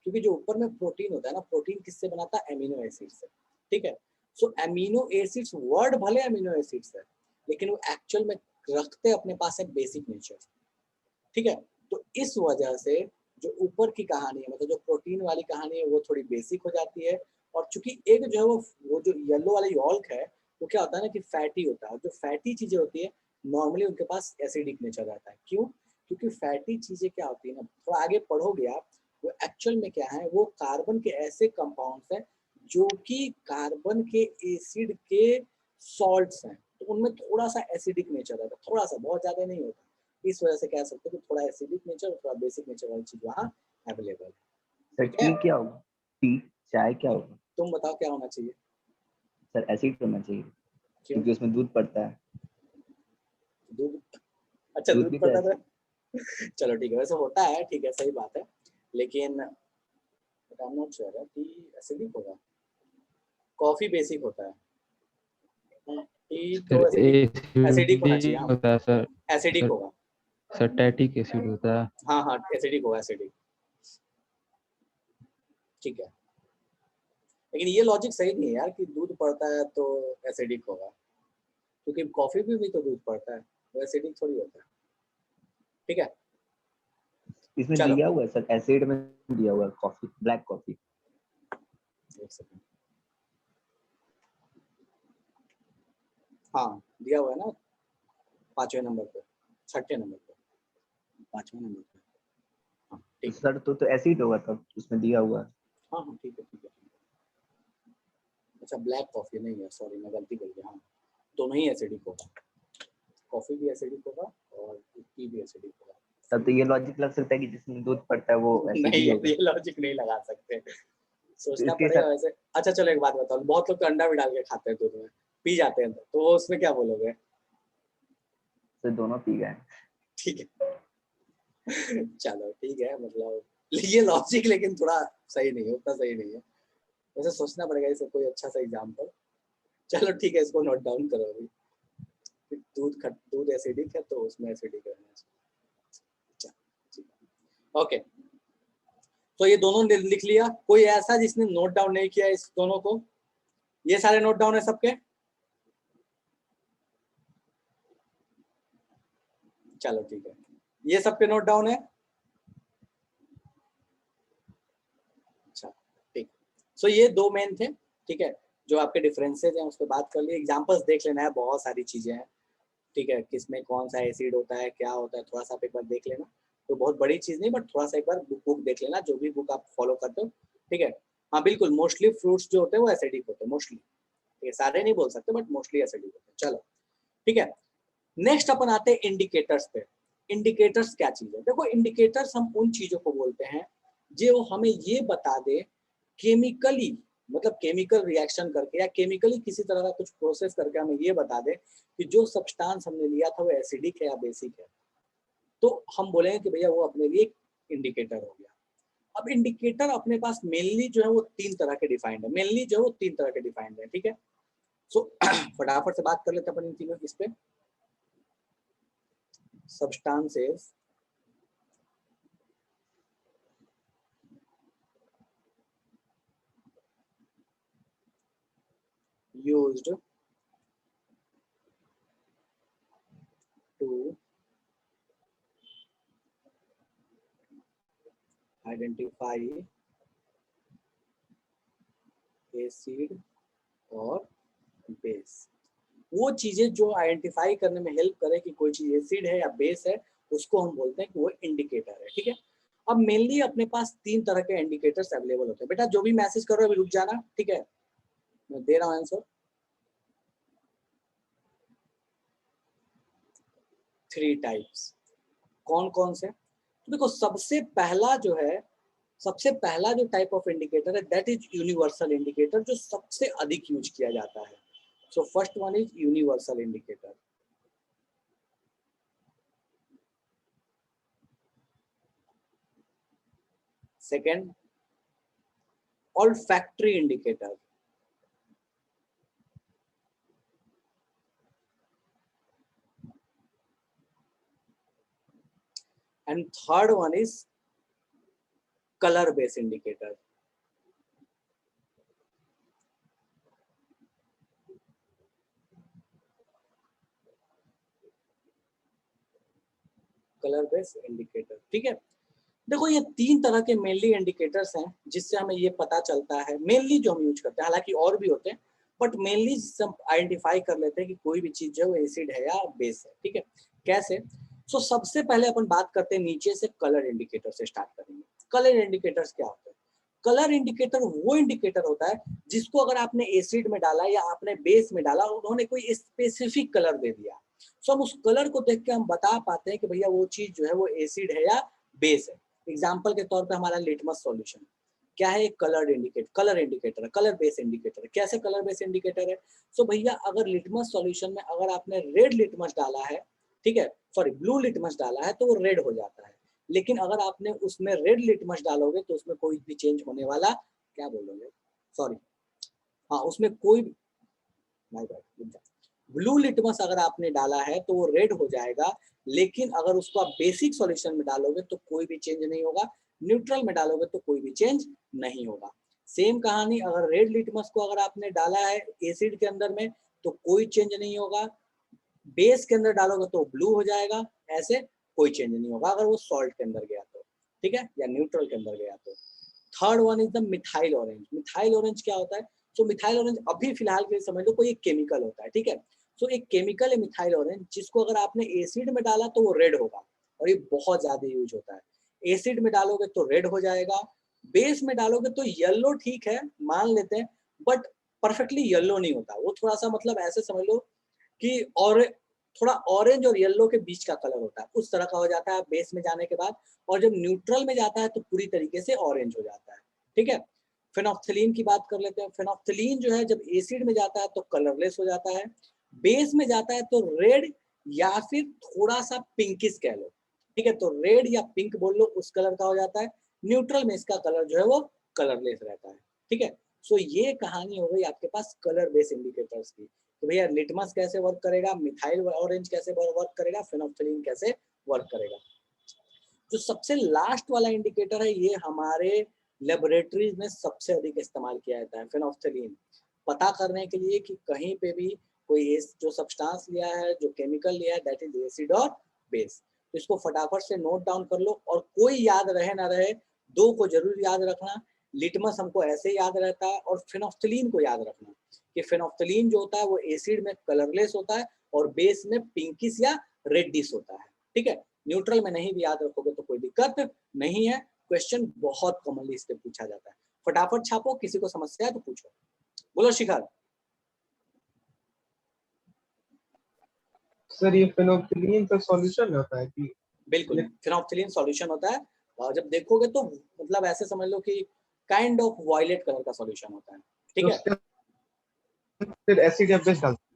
क्योंकि जो ऊपर में प्रोटीन होता है ना, प्रोटीन किससे बनाता है, एमिनो एसिड से, ठीक है। सो एमिनो एसिड्स वर्ड भले एमिनो एसिड्स है, लेकिन वो एक्चुअल में रखते अपने पास एक बेसिक नेचर, ठीक है। तो इस वजह से जो ऊपर की कहानी है, मतलब जो प्रोटीन वाली कहानी है, वो थोड़ी बेसिक हो जाती है। और चूंकि एक जो है वो जो येलो वाला यॉल्क है, वो क्या होता है ना कि फैटी होता है। जो फैटी चीजें होती है नॉर्मली उनके पास एसिडिक नेचर रहता है। क्यों, क्योंकि फैटी चीजें क्या होती है ना, थोड़ा आगे पढ़ोगे आप, वो एक्चुअल में क्या है, वो कार्बन के ऐसे कंपाउंड्स हैं जो कि कार्बन के एसिड के सॉल्ट्स हैं, तो उनमें थोड़ा सा एसिडिक नेचर रहता है, थोड़ा सा, बहुत ज्यादा नहीं होता। इस वजह से कह सकते हो कि थोड़ा एसिडिक नेचर और थोड़ा बेसिक नेचर वाली चीज वहाँ अवेलेबल है। सर ठीक है, टी क्या होगा, टी चाय क्या होगा? तुम बताओ क्या होना चाहिए। सर एसिड होना चाहिए, क्यों, क्योंकि उसमें दूध पड़ता है। दूध, अच्छा दूध दूध भी तो पड़ता था। acid- चलो ठीक है, वैसे होता है, ठीक है, सही बात है, लेकिन I am not sure T acidic होगा। कॉफी बेसिक होता है, टी सर तो एसिडिक, एसिड एसिडिक भी होना चाहिए, हाँ होता है सर। एसिडिक सर होगा। सर टैटिक एसिड होता है। हाँ हाँ एसिडिक होगा, एसिडिक, ठीक है। लेकिन ये लॉजिक सही नहीं है यार कि दूध पड़ता है तो एसिडिक होगा, क्योंकि कॉफी में भी तो दूध पड़ता है, वो एसिडिक थोड़ी होता है, ठीक है। इसमें चलो दिया हुआ है सर, एसिड में दिया हुआ है कॉफी, ब्लैक कॉफी। एक सेकंड, हाँ दिया हुआ है ना, 5वें नंबर पे, 6ठे नंबर पे, 5वें नंबर पे, हाँ तो ठीक है। सर तो एसिड होगा तब, उसमें दिया हुआ है। हाँ हाँ ठीक है ठीक है ठीक है। अच्छा ब्लैक कॉफी नहीं है, सॉरी मैं गलती कर गया, हाँ दोनों ही एसिडिक होगा, कॉफी भी एसिडिक होगा और टी भी एसिडिक होगा। तब तो ये लॉजिक लग सकता है कि जिसमें दूध पड़ता है वो एसिड नहीं ही यार होगा। ये लॉजिक नहीं लगा सकते, तो सोचना इसके पड़ेगा साथ वैसे। अच्छा चलो एक बात बताओ, बहुत लोग तो अंडा भी डाल के खाते हैं दूध में, पी जाते हैं, तो वो उसमें क्या बोलोगे। तो दोनों पी गए। ठीक है चलो ठीक है, मतलब ये लॉजिक लेकिन थोड़ा सही नहीं है, उतना सही नहीं है, वैसे सोचना पड़ेगा इसे कोई अच्छा सा एग्जाम्पल। चलो ठीक है, इसको नोट डाउन करो अभी, दूध एसिडिक है तो उसमें एसिडिक रहना चाहिए। ओके, तो ये दोनों लिख लिया, कोई ऐसा जिसने नोट डाउन नहीं किया इस दोनों को, ये सारे नोट डाउन है सबके, चलो ठीक है, ये सबके नोट डाउन है, अच्छा ठीक। सो ये दो मेन थे, ठीक है, जो आपके डिफरेंसेस हैं उस पर बात कर लिए, एग्जांपल्स देख लेना है, बहुत सारी चीजें हैं, ठीक है, किसमें कौन सा एसिड होता है, क्या होता है, थोड़ा सा आप एक बार देख लेना, तो बहुत बड़ी चीज नहीं, बट थोड़ा सा एक बार बुक देख लेना, जो भी बुक आप फॉलो करते हो, ठीक है। हाँ बिल्कुल, मोस्टली फ्रूट्स जो होते हैं वो एसिडिक होते हैं मोस्टली, ठीक है, सारे नहीं बोल सकते बट मोस्टली एसिडिक होते हैं। चलो ठीक है, नेक्स्ट अपन आते हैं इंडिकेटर्स पे। इंडिकेटर्स क्या चीज है, देखो इंडिकेटर्स हम उन चीजों को बोलते हैं जो हमें ये बता दे केमिकली, मतलब केमिकल रिएक्शन करके या केमिकली किसी तरह का कुछ प्रोसेस करके हमें ये बता दे कि जो सब्सटेंस हमने लिया था वो एसिडिक है या बेसिक है, तो हम बोलेंगे कि भैया वो अपने लिए इंडिकेटर हो गया। अब इंडिकेटर अपने पास मेनली जो है वो तीन तरह के डिफाइंड है, मेनली जो है वो तीन तरह के डिफाइंड है, ठीक है। सो फटाफट से बात कर लेते हैं अपन इन तीनों इस पे। substances used to identify acid और बेस, वो चीजें जो आइडेंटिफाई करने में हेल्प करे कि कोई चीज एसिड है या बेस है, उसको हम बोलते हैं कि वो इंडिकेटर है, ठीक है। अब मेनली अपने पास तीन तरह के इंडिकेटर्स अवेलेबल होते हैं, बेटा जो भी मैसेज कर रहे हो अभी रुक जाना, ठीक है, मैं दे रहा हूँ आंसर। 3 टाइप्स, कौन कौन से, तो देखो सबसे पहला जो टाइप ऑफ इंडिकेटर है दैट इज यूनिवर्सल इंडिकेटर, जो सबसे अधिक यूज किया जाता है। So first one is universal indicator. Second olfactory indicator. And third one is color based indicator. Colour based indicator, ठीक है। देखो ये तीन तरह के मेनली इंडिकेटर्स हैं जिससे हमें ये पता चलता है, मेनली जो हम यूज करते हैं, हालांकि और भी होते हैं बट मेनली हम आइडेंटिफाई कर लेते हैं कि कोई भी चीज जो है वो एसिड है या बेस है, ठीक है। कैसे? सो सबसे पहले अपन बात करते हैं नीचे से, कलर इंडिकेटर से स्टार्ट करेंगे। कलर इंडिकेटर्स क्या होते हैं? कलर इंडिकेटर वो इंडिकेटर होता है जिसको अगर आपने एसिड में डाला या आपने बेस में डाला, उन्होंने कोई स्पेसिफिक कलर दे दिया, सो हम उस कलर को देख के हम बता पाते हैं कि भैया वो चीज जो है वो एसिड है या बेस है। एग्जाम्पल के तौर पे हमारा लिटमस सॉल्यूशन क्या है? कलर इंडिकेटर है, कलर बेस इंडिकेटर है। कैसे कलर बेस इंडिकेटर है? सो भैया अगर लिटमस सॉल्यूशन में अगर आपने रेड लिटमस डाला है, ठीक है, सॉरी ब्लू लिटमस डाला है तो वो रेड हो जाता है, लेकिन अगर आपने उसमें रेड लिटमस डालोगे तो उसमें कोई भी चेंज होने वाला, क्या बोलोगे, सॉरी, हाँ उसमें कोई, ब्लू लिटमस अगर आपने डाला है तो वो रेड हो जाएगा, लेकिन अगर उसको आप बेसिक सॉल्यूशन में डालोगे तो कोई भी चेंज नहीं होगा, न्यूट्रल में डालोगे तो कोई भी चेंज नहीं होगा। सेम कहानी, अगर रेड लिटमस को अगर आपने डाला है एसिड के अंदर में तो कोई चेंज नहीं होगा, बेस के अंदर डालोगे तो ब्लू हो जाएगा, ऐसे कोई चेंज नहीं होगा अगर वो सॉल्ट के अंदर गया तो, ठीक है, या न्यूट्रल के अंदर गया तो। Third one is the methyl orange. Methyl orange क्या होता है? सो मिथाइल ऑरेंज अभी फिलहाल के लिए समझ लो कोई एक केमिकल होता है, ठीक है। सो एक केमिकल है मिथाइल ऑरेंज, जिसको अगर आपने एसिड में डाला तो वो रेड होगा, और ये बहुत ज्यादा यूज होता है। एसिड में डालोगे तो रेड हो जाएगा, बेस में डालोगे तो येलो, ठीक है मान लेते हैं, बट परफेक्टली येलो नहीं होता, वो थोड़ा सा मतलब ऐसे समझ लो कि और थोड़ा ऑरेंज और येलो के बीच का कलर होता है, उस तरह का हो जाता है बेस में जाने के बाद, और जब न्यूट्रल में जाता है तो पूरी तरीके से ऑरेंज हो जाता है, ठीक है। फेनोफ्थलीन की बात कर लेते हैं। फेनोफ्थलीन जो है जब एसिड में जाता है तो कलरलेस हो जाता है, बेस में जाता है तो रेड या फिर थोड़ा सा पिंकिश कह लो, ठीक है, तो रेड या पिंक बोल लो, उस कलर का हो जाता है। न्यूट्रल में इसका कलर जो है वो कलरलेस रहता है, ठीक है। सो ये कहानी हो गई आपके पास कलर बेस इंडिकेटर्स की। तो भैया लिटमस कैसे वर्क करेगा, मिथाइल ऑरेंज कैसे वर्क करेगा, फेनोफ्थलीन कैसे वर्क करेगा। जो सबसे लास्ट वाला इंडिकेटर है ये हमारे लेबोरेटरीज में सबसे अधिक इस्तेमाल किया जाता है, फेनोफ्थलीन, पता करने के लिए कि कहीं पे भी कोई जो सब्सटेंस लिया है, जो केमिकल लिया है, दैट इज एसिड और बेस। तो इसको फटाफट से नोट डाउन कर लो, और कोई याद रहे ना रहे, दो को जरूर याद रखना। लिटमस हमको ऐसे याद रहता है, और फेनोफ्थलीन को याद रखना कि फेनोफ्थलीन जो होता है वो एसिड में कलरलेस होता है और बेस में पिंकिश या रेडिश होता है, ठीक है। न्यूट्रल में नहीं भी याद रखोगे तो कोई दिक्कत नहीं है। क्वेश्चन बहुत कॉमनली इससे पूछा जाता है, फटाफट छापो, किसी को समस्या है तो पूछो। बोलो शिखर। सर ये फेनोक्सिलिन का सॉल्यूशन होता है कि? बिल्कुल फेनोफ्थलीन सॉल्यूशन होता है, और जब देखोगे तो मतलब ऐसे समझ लो कि काइंड ऑफ वायलेट कलर का सॉल्यूशन होता है, ठीक है। फिर एसिड या बेस डालते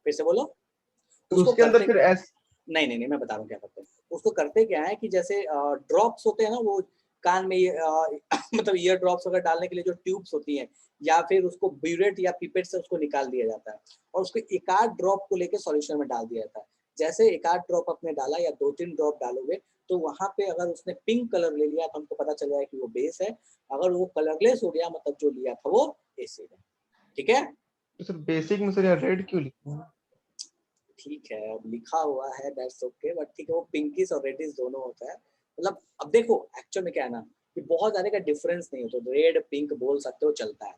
फिर से बोलो। तो उसके अंदर फिर नहीं नहीं नहीं, मैं बता रहा हूँ क्या करते हैं। उसको करते क्या है कि जैसे ड्रॉप्स होते हैं ना, वो कान में मतलब ईयर ड्रॉप्स वगैरह डालने के लिए जो ट्यूब्स होती हैं, या फिर उसको ब्यूरेट या पिपेट से उसको निकाल दिया जाता है, और उसको एक आध ड्रॉप को लेके सॉल्यूशन में डाल दिया जाता है। जैसे एक आध ड्रॉप अपने डाला या 2-3 ड्रॉप डालोगे, तो वहां पे अगर उसने पिंक कलर ले लिया तो हमको पता चल जाएगा कि वो बेस है, अगर वो कलरलेस हो गया मतलब जो लिया था वो एसिड है, ठीक है। तो सर बेसिक में सर रेड क्यों लिखा है? ठीक है, अब लिखा हुआ है दैट्स ओके, बट ठीक है, वो पिंकिश और रेडिश दोनों होता है। मतलब अब देखो एक्चुअल में क्या है ना कि बहुत ज्यादा का डिफरेंस नहीं है, तो रेड पिंक बोल सकते हो, चलता है,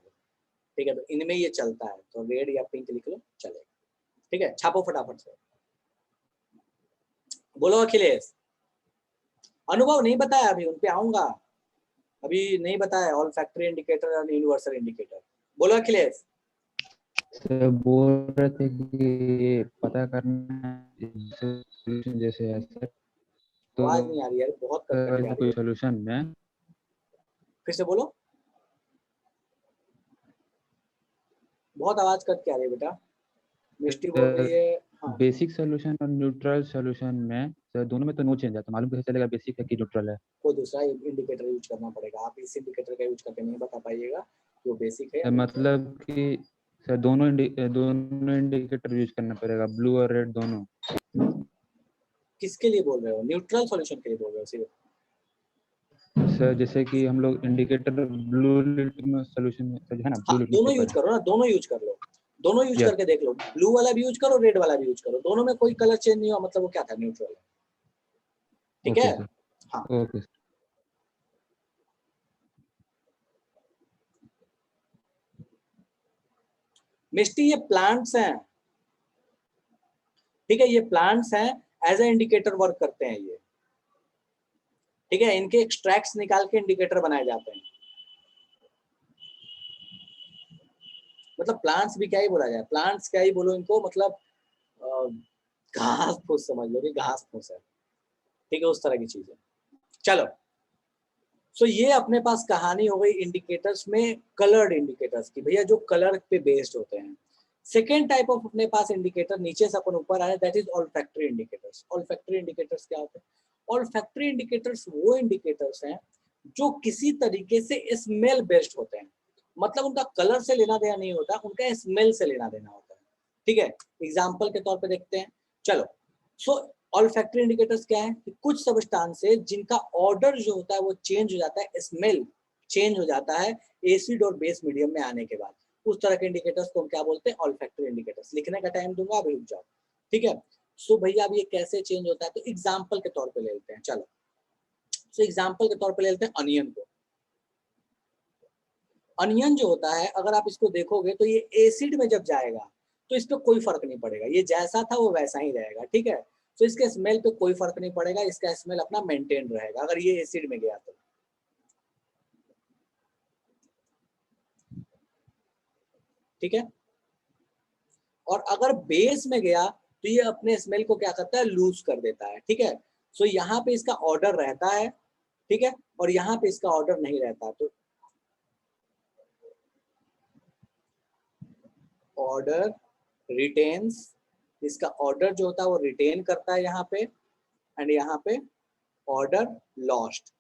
ठीक है। तो इनमें ये चलता है, तो रेड या पिंक लिख लो, चलेगा, ठीक है। छापो फटाफट से, बोलो अखिलेश। अनुभव नहीं बताया अभी, उन पे आऊंगा, अभी नहीं बताया ऑल फैक्टरी इंडिकेटर और यूनिवर्सल इंडिकेटर। बोलो अखिलेश। सर बोल रहे थे कि ये पता करना है जैसे है सर, तो आवाज नहीं आ रही है, बहुत कट कट के आ रही कोई है, सोल्यूशन में फिर से बोलो, बहुत आवाज कट के आ रही है बेटा। मिष्टी बोल रही है, हाँ बेसिक सॉल्यूशन और न्यूट्रल सॉल्यूशन में सर दोनों में तो नो चेंज है, तो मालूम कैसे चलेगा बेसिक है कि न्यूट्रल है? कोई दूसरा इंडिकेटर यूज करना पड़ेगा, आप इस इंडिकेटर का यूज करके नहीं बता पाइएगा जो बेसिक है। मतलब कि सर दोनों इंडिकेटर यूज करना पड़ेगा, ब्लू और रेड दोनों? किसके लिए बोल रहे हो, न्यूट्रल सॉल्यूशन के लिए बोल रहे हो सिर्फ? सर जैसे कि हम लोग इंडिकेटर ब्लू लिटमस सॉल्यूशन में सर है ना, हाँ ब्लू लिटमस दोनों यूज पेपर करो ना, दोनों यूज कर लो, दोनों यूज Yes. करके देख लो, ब्लू वाला भी यूज करो रेड वाला भी यूज करो, दोनों में कोई कलर चेंज नहीं हुआ मतलब वो क्या था, न्यूट्रल है। ठीक ओके है, सर, हाँ ओके सर। मिस्टी ये प्लांट्स हैं, ठीक है, ये प्लांट्स हैं, एज ए इंडिकेटर वर्क करते हैं ये, ठीक है, इनके एक्सट्रैक्ट्स निकाल के इंडिकेटर बनाए जाते हैं। मतलब प्लांट्स भी क्या ही बोला जाए, प्लांट्स क्या ही बोलो इनको, मतलब घास फूस समझ लो कि घास फूस है, ठीक है, उस तरह की चीज है। चलो, सो ये अपने पास कहानी हो गई इंडिकेटर्स में, कलर्ड इंडिकेटर्स की, भैया जो कलर पे बेस्ड होते हैं। सेकेंड टाइप ऑफ अपने पास इंडिकेटर नीचे से अपन ऊपर आए, that is olfactory indicators. Olfactory indicators क्या होते हैं? ऑल्फैक्टरी इंडिकेटर्स वो इंडिकेटर्स हैं जो किसी तरीके से स्मेल बेस्ड होते हैं, मतलब उनका कलर से लेना देना नहीं होता, उनका स्मेल से लेना देना होता है, ठीक है। एग्जाम्पल के तौर पे देखते हैं, चलो। सो ऑल्फैक्टरी इंडिकेटर्स क्या है कि कुछ सब्सटेंसेस जिनका ऑर्डर जो होता है वो चेंज हो जाता है, स्मेल चेंज हो जाता है एसिड और बेस मीडियम में आने के बाद, उस तरह के इंडिकेटर्स को हम क्या बोलते हैं, ऑल्फैक्टरी इंडिकेटर्स। लिखने का टाइम दूंगा, अभी रुक जाओ, ठीक है। सो भैया अब ये कैसे चेंज होता है, तो एग्जाम्पल के तौर पे ले लेते हैं, चलो। सो एग्जाम्पल के तौर पे ले लेते हैं अनियन को। अनियन जो होता है, अगर आप इसको देखोगे तो ये एसिड में जब जाएगा तो इस पर कोई फर्क नहीं पड़ेगा, ये जैसा था वो वैसा ही रहेगा, ठीक है। तो इसके स्मेल पे कोई फर्क नहीं पड़ेगा, इसका स्मेल अपना मेंटेन रहेगा अगर ये एसिड में गया तो, ठीक है। और अगर बेस में गया तो ये अपने स्मेल को क्या करता है, लूज कर देता है, ठीक है। सो यहाँ पे इसका ऑर्डर रहता है, ठीक है, और यहाँ पे इसका ऑर्डर नहीं रहता, तो ऑर्डर रिटेन्स, इसका ऑर्डर जो होता है वो रिटेन करता है यहाँ पे, एंड यहाँ पे ऑर्डर लॉस्ट,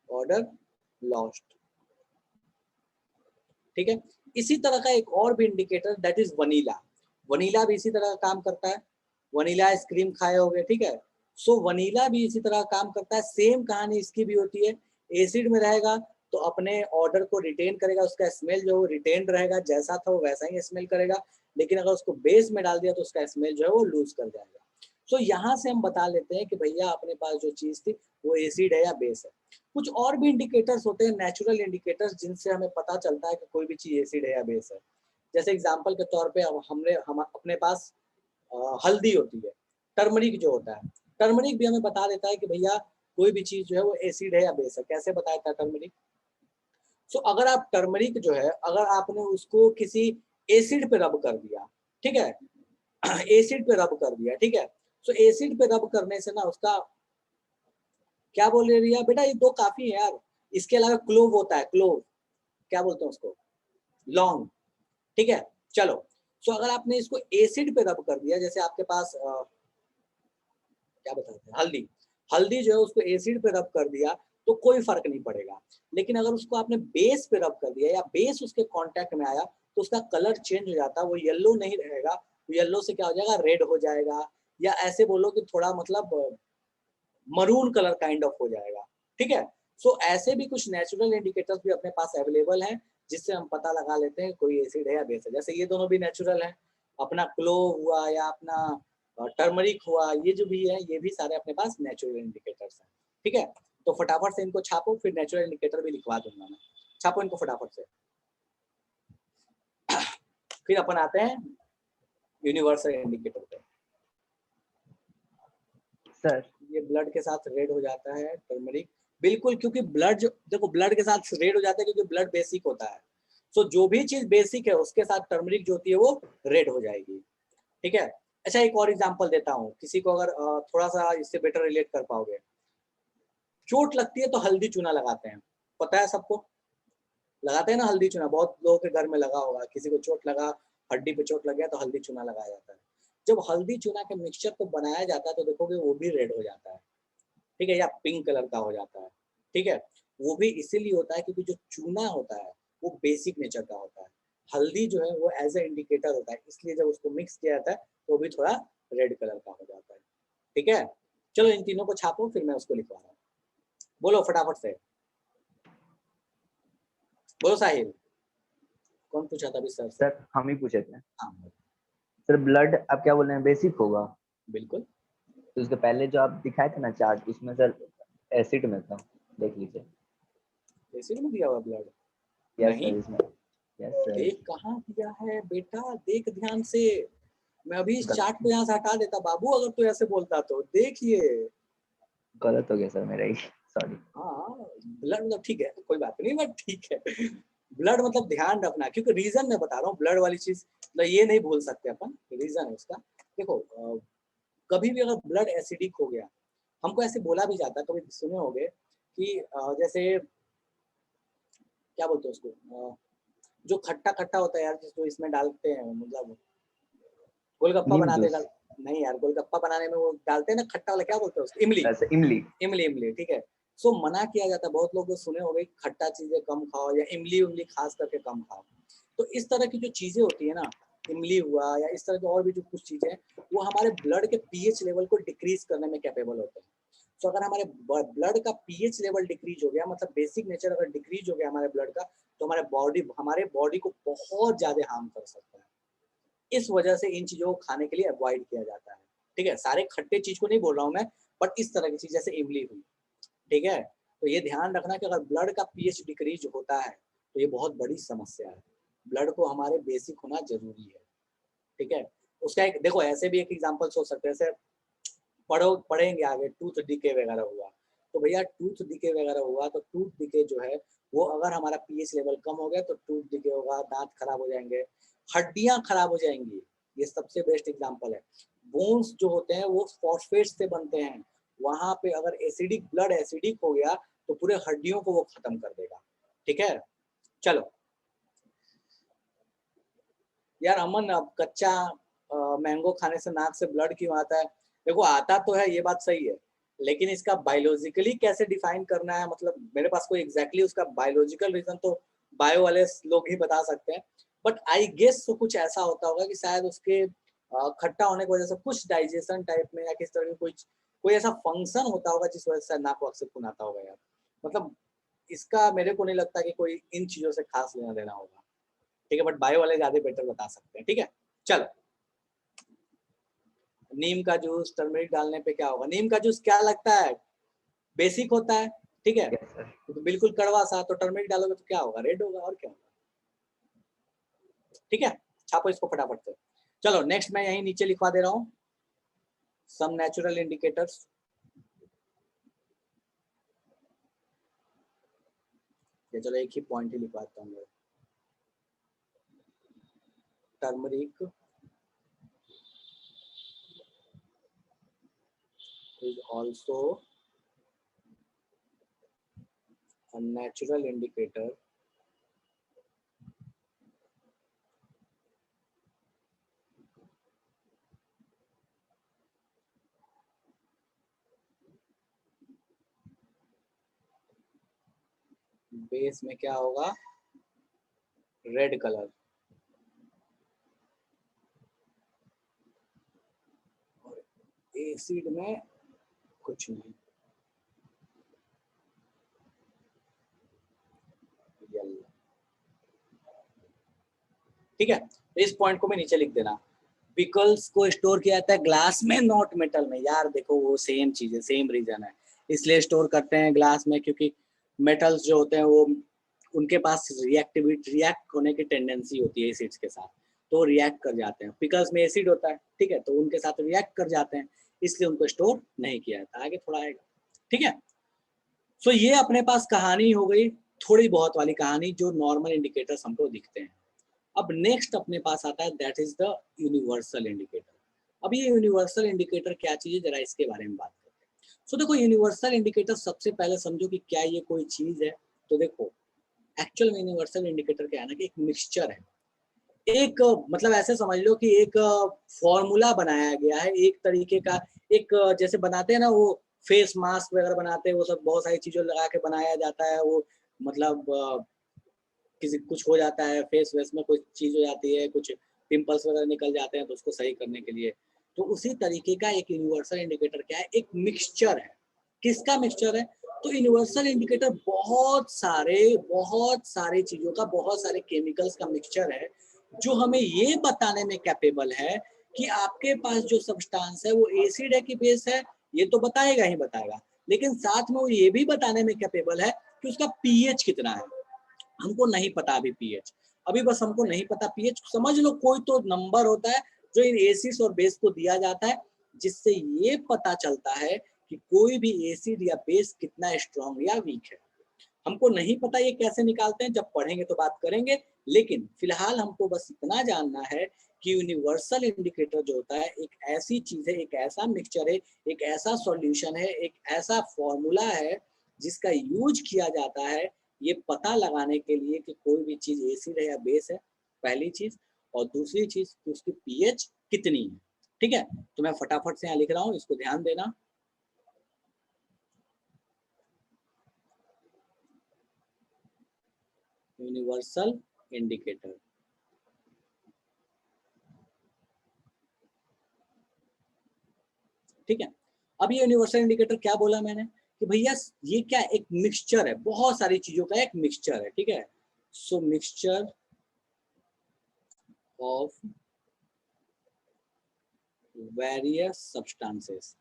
ऑर्डर लॉस्ट, ठीक है। इसी तरह का एक और भी indicator that is vanilla. Vanilla भी इसी तरह का काम करता है, वनीला आइसक्रीम खाए होगे, ठीक है। सो वनीला भी इसी तरह काम करता है, सेम कहानी इसकी भी होती है। एसिड में रहेगा तो अपने ऑर्डर को रिटेन करेगा, उसका स्मेल जो है रिटेन रहेगा, जैसा था वो वैसा ही स्मेल करेगा, लेकिन अगर उसको बेस में डाल दिया तो उसका स्मेल जो है वो लूज कर जाएगा। सो यहाँ से हम बता लेते हैं कि भैया अपने पास जो चीज थी वो एसिड है या बेस है। कुछ और भी इंडिकेटर्स होते हैं, नेचुरल इंडिकेटर्स, जिनसे हमें पता चलता है कि कोई भी चीज एसिड है या बेस है। जैसे एग्जांपल के तौर पे हम अपने पास हल्दी होती है, टर्मरिक जो होता है, टर्मरिक भी हमें बता देता है कि भैया कोई भी चीज जो है वो एसिड है या बेस है। कैसे बताता है टर्मरिक? सो अगर आप टर्मरिक जो है, अगर आपने उसको किसी एसिड पे रब कर दिया, ठीक है, एसिड पे रब कर दिया, ठीक है, सो एसिड पे रब करने से ना उसका क्या बोल रही है बेटा, ये दो काफी है यार, इसके अलावा क्लोव होता है, क्लोव क्या बोलते हैं उसको, लौंग, ठीक है। चलो, सो अगर आपने इसको एसिड पे रब कर दिया, जैसे आपके पास क्या बताते हैं, हल्दी, हल्दी जो है उसको एसिड पे रब कर दिया तो कोई फर्क नहीं पड़ेगा, लेकिन अगर उसको आपने बेस पे रब कर दिया या बेस उसके कांटेक्ट में आया तो उसका कलर चेंज हो जाता है, वो येलो नहीं रहेगा, येलो से क्या हो जाएगा, रेड हो जाएगा, या ऐसे बोलो कि थोड़ा मतलब मरून कलर काइंड ऑफ हो जाएगा, ठीक है। सो ऐसे भी कुछ नेचुरल इंडिकेटर्स भी अपने पास अवेलेबल हैं, जिससे हम पता लगा लेते हैं कोई एसिड है या बेस है। जैसे ये दोनों भी नेचुरल है, अपना क्लोव हुआ या अपना टर्मरिक हुआ, ये जो भी है ये भी सारे अपने पास नेचुरल इंडिकेटर्स हैं, ठीक है। तो फटाफट से इनको छापो, फिर नेचुरल इंडिकेटर भी लिखवा दूंगा मैं, छापो इनको फटाफट से। फिर अपन आते हैं यूनिवर्सल इंडिकेटर पे। सर ये ब्लड के साथ रेड हो जाता है टर्मरिक, बिल्कुल, क्योंकि ब्लड जो देखो ब्लड के साथ रेड हो जाता है क्योंकि ब्लड बेसिक होता है। सो जो भी चीज बेसिक है उसके साथ टर्मरिक जो होती है वो रेड हो जाएगी, ठीक है। अच्छा, एक और एग्जांपल देता हूँ, किसी को अगर थोड़ा सा इससे बेटर रिलेट कर पाओगे, चोट लगती है तो हल्दी चूना लगाते हैं, पता है सबको, लगाते हैं ना हल्दी चूना, बहुत लोगों के घर में लगा होगा, किसी को चोट लगा, हड्डी पे चोट लग गया तो हल्दी चूना लगाया जाता है। जब हल्दी चूना के मिक्सचर को बनाया जाता है तो देखोगे वो भी रेड हो जाता है, ठीक है, या पिंक कलर का हो जाता है, ठीक है। वो भी इसीलिए होता है क्योंकि जो चूना होता है वो बेसिक नेचर का होता है, हल्दी जो है वो एज ए इंडिकेटर होता है, इसलिए जब उसको मिक्स किया जाता है तो भी थोड़ा रेड कलर का हो जाता है, ठीक है। चलो इन तीनों को छापो, फिर मैं उसको लिखवा रहा हूँ। बोलो फटाफट से, बोलो साहिल। कौन पूछा था अभी सर से? सर हम ही पूछे थे हाँ सर। ब्लड आप क्या बोल रहे हैं, बेसिक होगा? बिल्कुल। तो उसके पहले जो आप दिखाए थे ना चार्ट, उसमें सर एसिड में था, देख लीजिए। एसिड में दिया हुआ ब्लड? यस नहीं सर, इसमें यस सर। देख कहाँ दिया है बेटा, देख ध्यान से। मैं अभी इस गलत चार्ट को यहाँ से हटा देता बाबू अगर तू ऐसे बोलता तो। देखिए गलत हो गया सर मेरा ही, सॉरी। हाँ ब्लड मतलब ठीक है कोई बात नहीं, बट ठीक है ब्लड मतलब ध्यान रखना, क्योंकि रीजन मैं बता रहा हूँ ब्लड वाली चीज मतलब ये नहीं भूल सकते अपन, रीजन है उसका। देखो कभी भी अगर ब्लड एसिडिक हो गया, हमको ऐसे बोला भी जाता है, कभी सुने होंगे कि जैसे क्या बोलते हैं उसको, जो खट्टा खट्टा होता है यार, जिसको इसमें डालते हैं, मतलब गोलगप्पा नीम बनाते जूस, नहीं यार, गोलगप्पा बनाने में वो डालते हैं ना खट्टा वाला, क्या बोलते हैं उसको, इमली। ऐसे इमली। इमली इमली ठीक है। सो मना किया जाता है, बहुत लोग सुने हो गए खट्टा चीजें कम खाओ या इमली उमली खास करके कम खाओ। तो इस तरह की जो चीजें होती है ना, इमली हुआ या इस तरह की और भी जो कुछ चीजें हैं, वो हमारे ब्लड के पीएच लेवल को डिक्रीज करने में कैपेबल होते हैं। तो अगर हमारे ब्लड का पीएच लेवल डिक्रीज हो गया, मतलब बेसिक नेचर अगर डिक्रीज हो गया हमारे ब्लड का, तो हमारे बॉडी को बहुत ज्यादा हार्म कर सकता है। इस वजह से इन चीजों को खाने के लिए अवॉइड किया जाता है, ठीक है। सारे खट्टे चीज को नहीं बोल रहा हूँ मैं, बट इस तरह की चीज जैसे इमली हुई, ठीक है। तो ये ध्यान रखना कि अगर ब्लड का पीएच डिक्रीज होता है तो ये बहुत बड़ी समस्या है। ब्लड को हमारे बेसिक होना जरूरी है, ठीक है। उसका एक देखो ऐसे भी एक एग्जांपल सोच सकते हैं, जैसे पढ़ेंगे आगे टूथ डिके वगैरह हुआ, तो भैया टूथ डिके वगैरह हुआ तो टूथ डिके जो है वो अगर हमारा पीएच लेवल कम हो गया तो टूथ डिके होगा, दांत खराब हो जाएंगे, हड्डियां खराब हो जाएंगी। ये सबसे बेस्ट एग्जांपल है। बोन्स जो होते हैं वो फॉस्फेट से बनते हैं, वहां पे अगर एसिडिक ब्लड एसिडिक हो गया तो पूरे हड्डियों को वो खत्म कर देगा, ठीक है। चलो यार अमन, अब कच्चा मैंगो खाने से नाक से ब्लड क्यों आता है? देखो आता तो है, ये बात सही है, लेकिन इसका बायोलॉजिकली कैसे डिफाइन करना है, मतलब मेरे पास कोई एग्जैक्टली उसका बायोलॉजिकल रीजन तो बायो वाले लोग ही बता सकते हैं, बट आई गेस तो कुछ ऐसा होता होगा कि शायद उसके खट्टा होने की वजह से कुछ डाइजेशन टाइप में या किस तरह की कोई ऐसा फंक्शन होता होगा जिस वजह से नाक वाक से खून आता होगा यार। मतलब इसका मेरे को नहीं लगता कि कोई इन चीजों से खास लेना देना होगा, ठीक है, बट बायो वाले ज्यादा बेटर बता सकते हैं, ठीक है। चलो नीम का जूस टर्मरिक डालने पे क्या होगा? नीम का जूस क्या लगता है, बेसिक होता है, ठीक है, यस सर। तो बिल्कुल कड़वा सा, तो टर्मरिक डालोगे तो क्या होगा, रेड होगा, और क्या होगा, ठीक है। छापो इसको फटाफट से। चलो नेक्स्ट मैं यहीं नीचे लिखवा दे रहा हूँ सम नेचुरल इंडिकेटर्स। चलो एक ही पॉइंट ही लिखवाता हूँ। Turmeric is also a natural indicator base में क्या होगा, रेड कलर, और एसिड में कुछ नहीं, येलो, ठीक है। तो इस पॉइंट को मैं नीचे लिख देना। पिकल्स को स्टोर किया जाता है ग्लास में, नॉट मेटल में। यार देखो वो सेम चीज है, सेम रीजन है, इसलिए स्टोर करते हैं ग्लास में, क्योंकि मेटल्स जो होते हैं वो उनके पास रिएक्ट होने की टेंडेंसी होती है एसिड्स के साथ, तो रिएक्ट कर जाते हैं। पिकल्स में एसिड होता है, ठीक है, तो उनके साथ रिएक्ट कर जाते हैं, इसलिए उनको स्टोर नहीं किया जाता। आगे थोड़ा आएगा, ठीक है। सो ये अपने पास कहानी हो गई, थोड़ी बहुत वाली कहानी, जो नॉर्मल इंडिकेटर्स हमको दिखते हैं। अब नेक्स्ट अपने पास आता है that is the universal indicator. अब ये यूनिवर्सल इंडिकेटर क्या चीज है, जरा इसके बारे में बात करते हैं। सो देखो यूनिवर्सल इंडिकेटर सबसे पहले समझो कि क्या ये कोई चीज है। तो देखो एक्चुअल में यूनिवर्सल इंडिकेटर क्या है ना कि एक मिक्सचर है, एक मतलब ऐसे समझ लो कि एक फॉर्मूला बनाया गया है, एक तरीके का, एक जैसे बनाते हैं ना वो फेस मास्क वगैरह बनाते हैं, वो सब बहुत सारी चीजों लगा के बनाया जाता है, वो मतलब किसी कुछ हो जाता है फेस वेस में कुछ चीज हो जाती है, कुछ पिंपल्स वगैरह निकल जाते हैं तो उसको सही करने के लिए, तो उसी तरीके का एक यूनिवर्सल इंडिकेटर क्या है, एक मिक्सचर है। किसका मिक्सचर है? तो यूनिवर्सल इंडिकेटर बहुत सारे चीजों का, बहुत सारे केमिकल्स का मिक्सचर है, जो हमें ये बताने में कैपेबल है कि आपके पास जो सब्सटेंस है वो एसिड है कि बेस है, ये तो बताएगा ही बताएगा, लेकिन साथ में वो ये भी बताने में कैपेबल है कि उसका पीएच कितना है। हमको नहीं पता अभी पीएच, अभी बस हमको नहीं पता पीएच, समझ लो कोई तो नंबर होता है जो इन एसिड्स और बेस को दिया जाता है, जिससे ये पता चलता है कि कोई भी एसिड या बेस कितना स्ट्रांग या वीक है। हमको नहीं पता ये कैसे निकालते हैं, जब पढ़ेंगे तो बात करेंगे, लेकिन फिलहाल हमको बस इतना जानना है कि यूनिवर्सल इंडिकेटर जो होता है एक ऐसी चीज है, एक ऐसा मिक्सचर है, एक ऐसा सॉल्यूशन है, एक ऐसा फॉर्मूला है जिसका यूज किया जाता है ये पता लगाने के लिए कि कोई भी चीज एसिड है या बेस है, पहली चीज, और दूसरी चीज कि उसकी पीएच कितनी है। ठीक है, तो मैं फटाफट से यहाँ लिख रहा हूँ, इसको ध्यान देना। यूनिवर्सल इंडिकेटर, ठीक है। अब ये यूनिवर्सल इंडिकेटर क्या बोला मैंने कि भैया ये क्या एक मिक्सचर है, बहुत सारी चीजों का एक मिक्सचर है, ठीक है। सो मिक्सचर ऑफ वेरियस सब्सटेंसेस,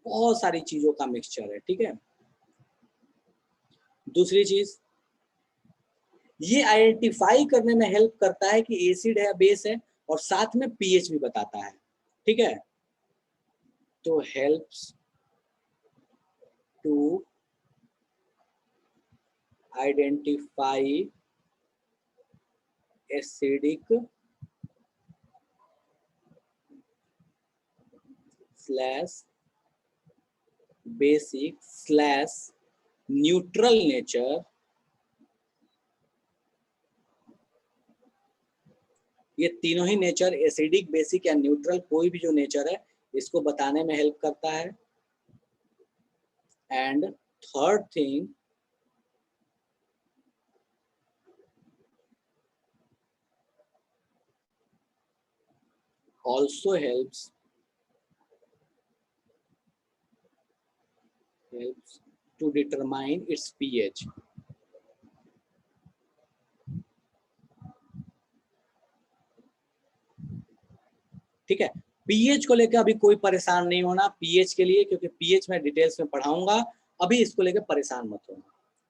बहुत सारी चीजों का मिक्सचर है, ठीक है। दूसरी चीज, ये आइडेंटिफाई करने में हेल्प करता है कि एसिड है बेस है, और साथ में पीएच भी बताता है, ठीक है। तो helps to identify acidic slash basic slash neutral nature, ये तीनों ही नेचर एसिडिक, बेसिक या न्यूट्रल, कोई भी जो नेचर है इसको बताने में हेल्प करता है। And third thing, also helps to determine its pH। ठीक है, पीएच को लेकर अभी कोई परेशान नहीं होना पीएच के लिए, क्योंकि पीएच मैं डिटेल्स में पढ़ाऊंगा, अभी इसको लेकर परेशान मत होना,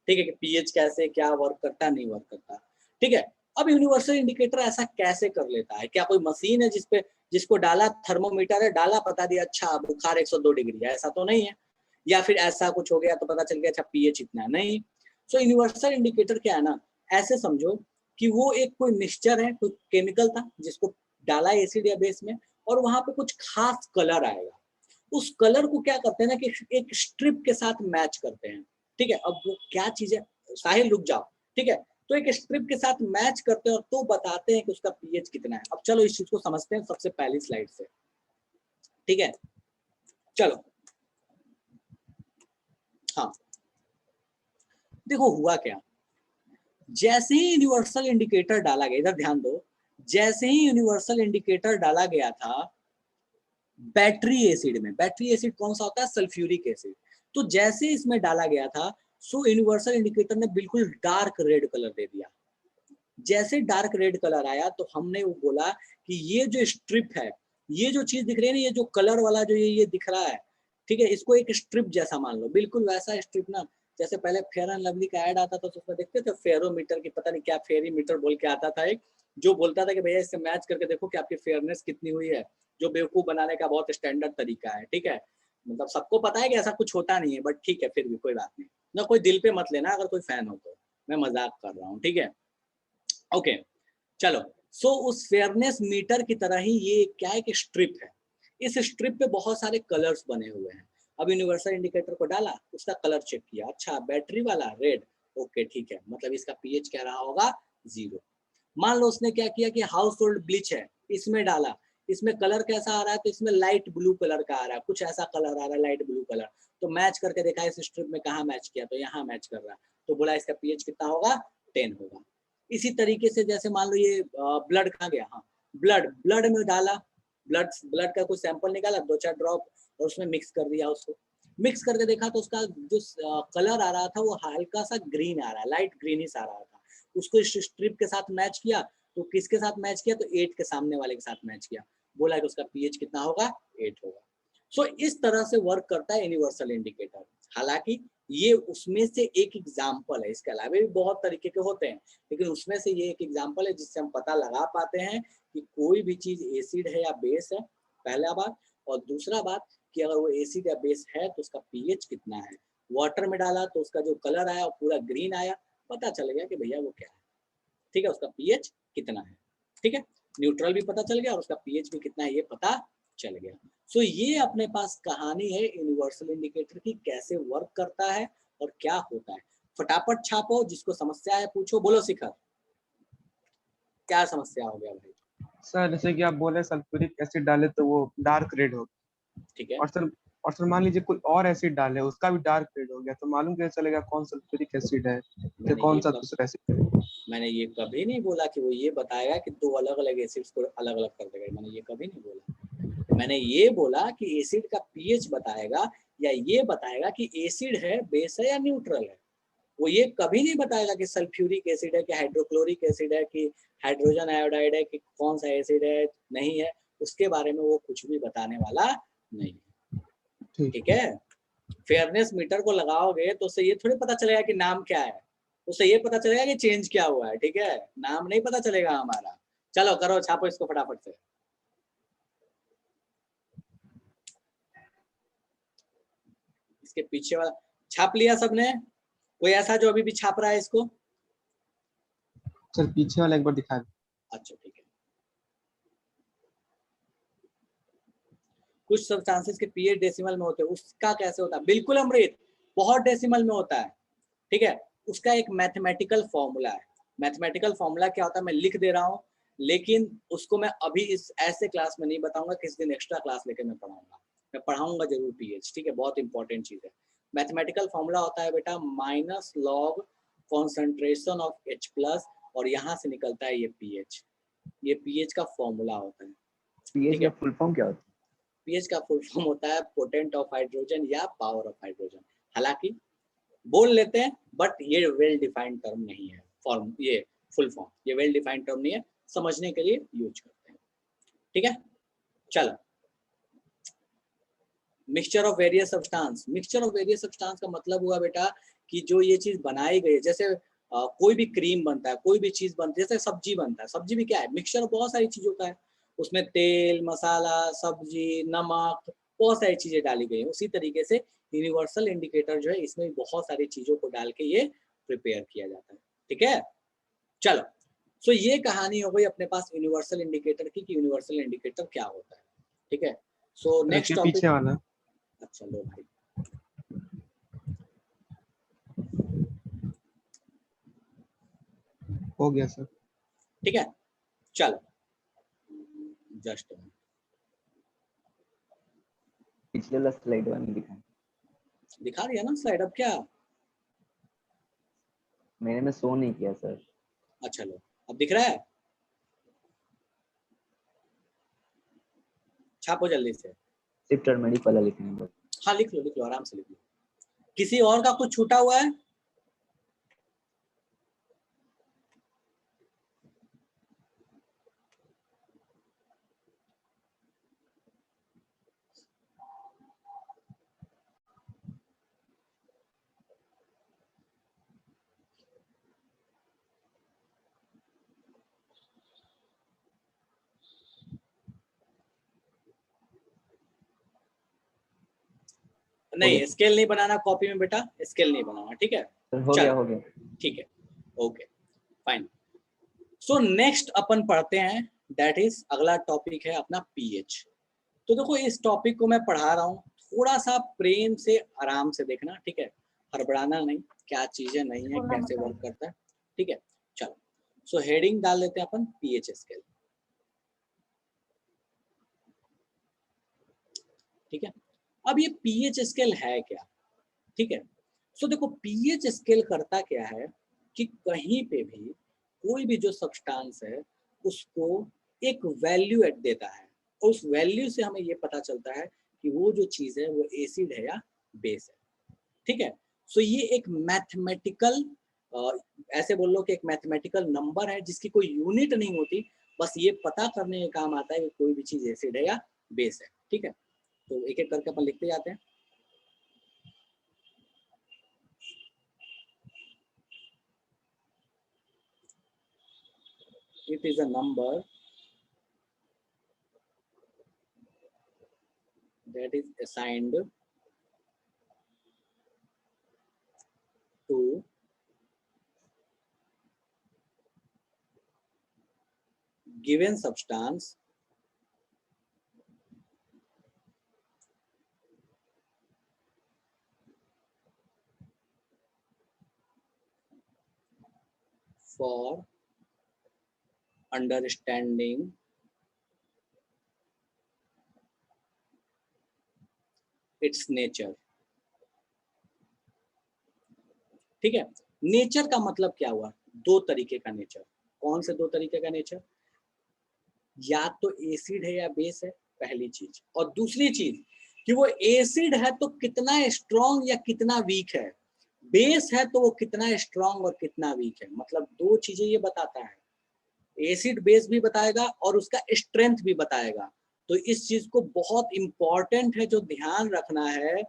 ठीक है, कि पीएच कैसे क्या वर्क करता है नहीं वर्क करता, ठीक है। अब यूनिवर्सल इंडिकेटर ऐसा कैसे कर लेता है? क्या कोई मशीन है जिसपे जिसको डाला, थर्मोमीटर है, डाला, पता दिया अच्छा बुखार 102 डिग्री है? ऐसा तो नहीं है। या फिर ऐसा कुछ हो गया तो पता चल गया अच्छा पीएच इतना है, नहीं। सो यूनिवर्सल इंडिकेटर क्या है ना, ऐसे समझो कि वो एक कोई मिक्सचर है, कोई केमिकल था जिसको डाला एसिड या बेस में, और वहां पे कुछ खास कलर आएगा, उस कलर को क्या करते हैं ना कि एक स्ट्रिप के साथ मैच करते हैं, ठीक है। अब वो क्या चीज है, साहिल रुक जाओ, ठीक है। तो एक स्ट्रिप के साथ मैच करते हैं और तो बताते हैं कि उसका पीएच कितना है। अब चलो इस चीज को समझते हैं सबसे पहली स्लाइड से, ठीक है। चलो, हाँ देखो हुआ क्या, जैसे ही यूनिवर्सल इंडिकेटर डाला गया, इधर ध्यान दो, जैसे ही यूनिवर्सल इंडिकेटर डाला गया था बैटरी एसिड में, बैटरी एसिड कौन सा होता है? Sulphuric acid. तो जैसे इसमें डाला गया था, सो यूनिवर्सल इंडिकेटर ने बिल्कुल डार्क रेड कलर दे दिया। जैसे डार्क रेड कलर आया तो हमने वो बोला कि ये जो स्ट्रिप है, ये जो चीज दिख रही है ना, ये जो कलर वाला जो ये दिख रहा है, ठीक है, इसको एक स्ट्रिप जैसा मान लो, बिल्कुल वैसा स्ट्रिप ना, जैसे पहले फेयर एंड लवली का ऐड आता था तो उसमें देखते थे फेरोमीटर की, पता नहीं क्या फेरी मीटर बोल के आता था एक, जो बोलता था कि भैया इससे मैच करके देखो कि आपकी फेयरनेस कितनी हुई है, जो बेवकूफ बनाने का बहुत स्टैंडर्ड तरीका है, ठीक है। मतलब सबको पता है कि ऐसा कुछ होता नहीं है, बट ठीक है, फिर भी कोई बात नहीं ना, कोई दिल पे मत लेना अगर कोई फैन हो तो, मैं मजाक कर रहा हूँ, ठीक है। ओके, चलो। सो उस फेयरनेस मीटर की तरह ही ये क्या है कि स्ट्रिप है, इस स्ट्रिप पे बहुत सारे कलर्स बने हुए हैं, अब यूनिवर्सल इंडिकेटर को डाला, उसका कलर चेक किया, अच्छा बैटरी वाला रेड, ओके ठीक है, मतलब इसका पीएच क्या रहा होगा 0। मान लो उसने क्या किया कि हाउस होल्ड ब्लीच है, इसमें डाला, इसमें कलर कैसा आ रहा है, तो इसमें लाइट ब्लू कलर का आ रहा है, कुछ ऐसा कलर आ रहा है लाइट ब्लू कलर, तो मैच करके देखा इस स्ट्रिप में कहाँ मैच किया, तो यहाँ मैच कर रहा है, तो बोला इसका पीएच कितना होगा 10 होगा। इसी तरीके से जैसे मान लो ये ब्लड कहाँ गया, हाँ ब्लड में डाला, ब्लड का कोई सैंपल निकाला 2-4 ड्रॉप और उसमें मिक्स कर दिया, उसको मिक्स करके देखा तो उसका जो कलर आ रहा था वो हल्का सा ग्रीन आ रहा है, लाइट ग्रीनिश आ रहा था, उसको इस स्ट्रिप के साथ मैच किया, तो किसके साथ मैच किया, तो 8 के सामने वाले के साथ मैच किया, बोला कि उसका पीएच कितना होगा 8 होगा। सो इस तरह से वर्क करता है यूनिवर्सल इंडिकेटर। हालांकि ये उसमें से एक एग्जाम्पल है, इसके अलावा भी बहुत तरीके के होते हैं, लेकिन उसमें से ये एक एग्जाम्पल है जिससे हम पता लगा पाते हैं कि कोई भी चीज एसिड है या बेस है, पहला बात, और दूसरा बात कि अगर वो एसिड या बेस है तो उसका पीएच कितना है। वाटर में डाला तो उसका जो कलर आया वो पूरा ग्रीन आया, पता चल गया कि भैया वो क्या है, ठीक है, उसका पीएच कितना है, ठीक है, न्यूट्रल भी पता चल गया और उसका पीएच भी कितना है ये पता चल गया। सो ये अपने पास कहानी है यूनिवर्सल इंडिकेटर की, कैसे वर्क करता है और क्या होता है। फटाफट छापो, जिसको समस्या है पूछो। बोलो शिखर, क्या समस्या हो गया भाई? सर जैसे कि आप बोले सल्फ्यूरिक एसिड डाले तो वो डार्क रेड हो, ठीक है, और सर मान लीजिए कोई और एसिड डाले उसका भी डार्क रेड हो गया, तो मालूम कैसे चलेगा कौन सल्फ्यूरिक एसिड है या कौन सा दूसरा एसिड है? मैंने ये कभी नहीं बोला कि वो ये बताएगा कि 2 अलग अलग एसिड्स को अलग अलग कर देगा, मैंने ये कभी नहीं बोला। मैंने ये बोला कि एसिड का पीएच बताएगा या ये बताएगा कि एसिड है, बेस है या न्यूट्रल है। वो ये कभी नहीं बताएगा कि सल्फ्यूरिक एसिड है कि हाइड्रोक्लोरिक एसिड है कि हाइड्रोजन आयोडाइड है कि कौन सा एसिड है नहीं है, उसके बारे में वो कुछ भी बताने वाला नहीं है, ठीक है। फेयरनेस मीटर को लगाओगे तो उससे ये थोड़ी पता चलेगा कि नाम क्या है, उससे ये पता चलेगा कि चेंज क्या हुआ है, ठीक है, नाम नहीं पता चलेगा हमारा। चलो करो, छापो इसको फटाफट से। इसके पीछे वाला छाप लिया सबने? कोई ऐसा जो अभी भी छाप रहा है इसको? सर पीछे वाला एक बार दिखा दो। अच्छा ठीक है। कुछ सब्सटेंसेस के पीएच डेसिमल में होते हैं, उसका कैसे होता है? बिल्कुल अमृत, बहुत डेसिमल में होता है, ठीक है। उसका एक मैथमेटिकल फॉर्मूला है। मैथमेटिकल फॉर्मूला क्या होता है मैं लिख दे रहा हूँ, लेकिन उसको मैं अभी इस ऐसे क्लास में नहीं बताऊंगा, किसी दिन एक्स्ट्रा क्लास लेकर मैं पढ़ाऊंगा, मैं पढ़ाऊंगा जरूर पीएच, ठीक है, बहुत इंपॉर्टेंट चीज है। मैथमेटिकल फॉर्मूला होता है बेटा minus log concentration of H+, और यहाँ से निकलता है ये पीएच, ये पीएच का फॉर्मूला होता है। पीएच का फुल फॉर्म क्या होता है? पीएच का फुल फॉर्म होता है पोटेंट ऑफ हाइड्रोजन या पावर ऑफ हाइड्रोजन। हालांकि बोल लेते हैं बट ये वेल डिफाइंड टर्म नहीं है, फॉर्म ये फुल फॉर्म ये वेल डिफाइंड टर्म नहीं है, समझने के लिए यूज करते हैं, ठीक है। चलो, mixture of various substance. Mixture of various substance का मतलब हुआ बेटा कि जो ये चीज बनाई गई है, जैसे कोई भी क्रीम बनता है, कोई भी चीज बनती है, जैसे सब्जी बनता है, सब्जी भी क्या है, मिक्सचर बहुत सारी चीजों का है, उसमें तेल, मसाला, सब्जी, नमक, बहुत सारी चीजें डाली गई हैं। उसी तरीके से यूनिवर्सल इंडिकेटर जो है इसमें बहुत सारी चीजों को डाल के ये प्रिपेयर किया जाता है, ठीक है। चलो, सो ये कहानी हो गई अपने पास यूनिवर्सल इंडिकेटर की कि यूनिवर्सल इंडिकेटर क्या होता है, ठीक है। सो नेक्स्ट टॉपिक पीछे वाला अच्छा लो भाई, हो गया सर, ठीक है। चलो जस्ट पिछले वाला स्लाइड में दिखाएं। दिखा दिया ना स्लाइड, अब क्या? मैंने में शो नहीं किया सर। अच्छा लो, अब दिख रहा है, छापो जल्दी से। सिर्फ टर्मेरिक वाला लिखना है बस। हाँ लिख लो आराम से लिख लो। किसी और का कुछ छूटा हुआ है? नहीं, स्केल नहीं बनाना कॉपी में बेटा, स्केल नहीं बनाना, ठीक है। हो गया ठीक है, ओके फाइन। सो नेक्स्ट अपन पढ़ते हैं, दैट इज अगला टॉपिक है अपना पीएच। तो देखो इस टॉपिक को मैं पढ़ा रहा हूँ थोड़ा सा प्रेम से आराम से देखना, ठीक है, हड़बड़ाना नहीं, क्या चीजें नहीं है, कैसे वर्क करता है, ठीक है। चलो, सो हेडिंग डाल लेते हैं अपन पीएच स्केल, ठीक है। अब ये पीएच स्केल है क्या, ठीक है। सो देखो पीएच स्केल करता क्या है कि कहीं पे भी कोई भी जो सब्सटेंस है उसको एक वैल्यू एड देता है, और उस वैल्यू से हमें ये पता चलता है कि वो जो चीज है वो एसिड है या बेस है, ठीक है। सो ये एक मैथमेटिकल, ऐसे बोल लो कि एक मैथमेटिकल नंबर है जिसकी कोई यूनिट नहीं होती, बस ये पता करने के काम आता है कि कोई भी चीज एसिड है या बेस है, ठीक है। तो एक एक करके अपन लिखते जाते हैं। It is a number that is assigned to given substance for understanding its nature, ठीक है। नेचर का मतलब क्या हुआ, दो तरीके का नेचर। कौन से दो तरीके का नेचर, या तो एसिड है या बेस है, पहली चीज, और दूसरी चीज कि वो एसिड है तो कितना स्ट्रॉन्ग या कितना वीक है, बेस है तो वो कितना स्ट्रॉन्ग और कितना वीक है। मतलब दो चीजें ये बताता है, एसिड बेस भी बताएगा और उसका स्ट्रेंथ भी बताएगा। तो इस चीज को बहुत इंपॉर्टेंट है, जो ध्यान रखना है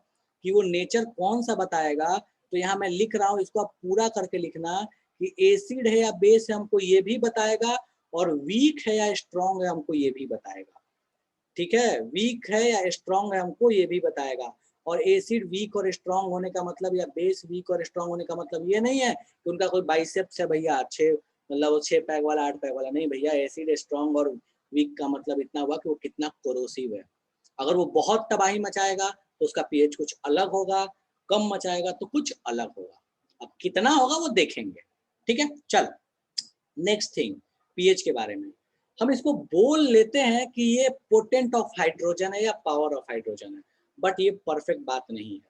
कि वो नेचर कौन सा बताएगा। तो यहाँ मैं लिख रहा हूँ, इसको आप पूरा करके लिखना कि एसिड है या बेस है हमको ये भी बताएगा, और वीक है या स्ट्रॉन्ग है हमको ये भी बताएगा, ठीक है। वीक है या स्ट्रॉन्ग है हमको ये भी बताएगा। और एसिड वीक और स्ट्रॉन्ग होने का मतलब, या बेस वीक और स्ट्रॉन्ग होने का मतलब ये नहीं है कि उनका कोई बाइसेप्स है भैया 6, मतलब वो 6 पैक वाला 8 पैक वाला, नहीं भैया। एसिड स्ट्रॉन्ग और वीक का मतलब इतना हुआ कि वो कितना कोरोसिव है। अगर वो बहुत तबाही मचाएगा तो उसका पीएच कुछ अलग होगा, कम मचाएगा तो कुछ अलग होगा। अब कितना होगा वो देखेंगे, ठीक है। चल नेक्स्ट थिंग, पीएच के बारे में हम इसको बोल लेते हैं कि ये पोटेंट ऑफ हाइड्रोजन है या पावर ऑफ हाइड्रोजन है, बट ये परफेक्ट बात नहीं है,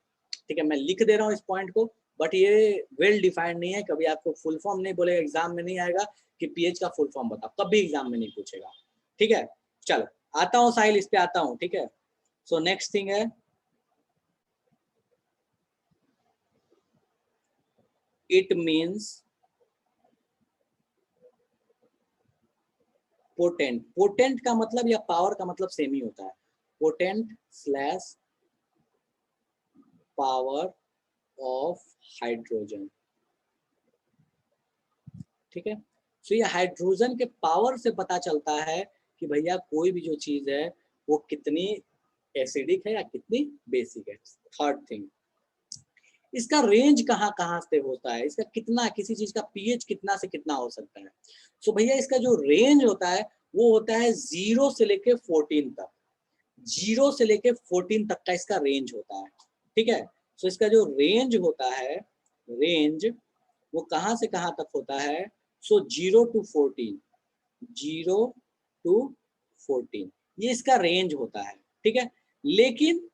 ठीक है। मैं लिख दे रहा हूँ इस पॉइंट को, बट ये वेल डिफाइंड नहीं है। कभी आपको फुल फॉर्म नहीं बोलेगा, एग्जाम में नहीं आएगा कि पीएच का फुल फॉर्म बताओ, कभी एग्जाम में नहीं पूछेगा, ठीक है। चलो आता हूँ साहिल, इस पे आता हूँ, ठीक है। सो नेक्स्ट थिंग है, इट मीन्स पोटेंट। पोटेंट का मतलब या पावर का मतलब सेम ही होता है, potent slash power of hydrogen, ठीक है। तो ये हाइड्रोजन के पावर से पता चलता है कि भैया कोई भी जो चीज है वो कितनी एसिडिक है या कितनी बेसिक है। थर्ड थिंग, इसका रेंज कहाँ कहाँ से होता है, इसका कितना, किसी चीज का पीएच कितना से कितना हो सकता है। सो भैया इसका जो रेंज होता है वो होता है 0 से लेके 14 तक, 0 से लेके 14 तक का इसका रेंज होता है, ठीक है। सो इसका जो रेंज होता है, रेंज वो कहाँ से कहाँ तक होता है, सो 0 to 14, 0 to 14 ये इसका रेंज होता है, ठीक है। लेकिन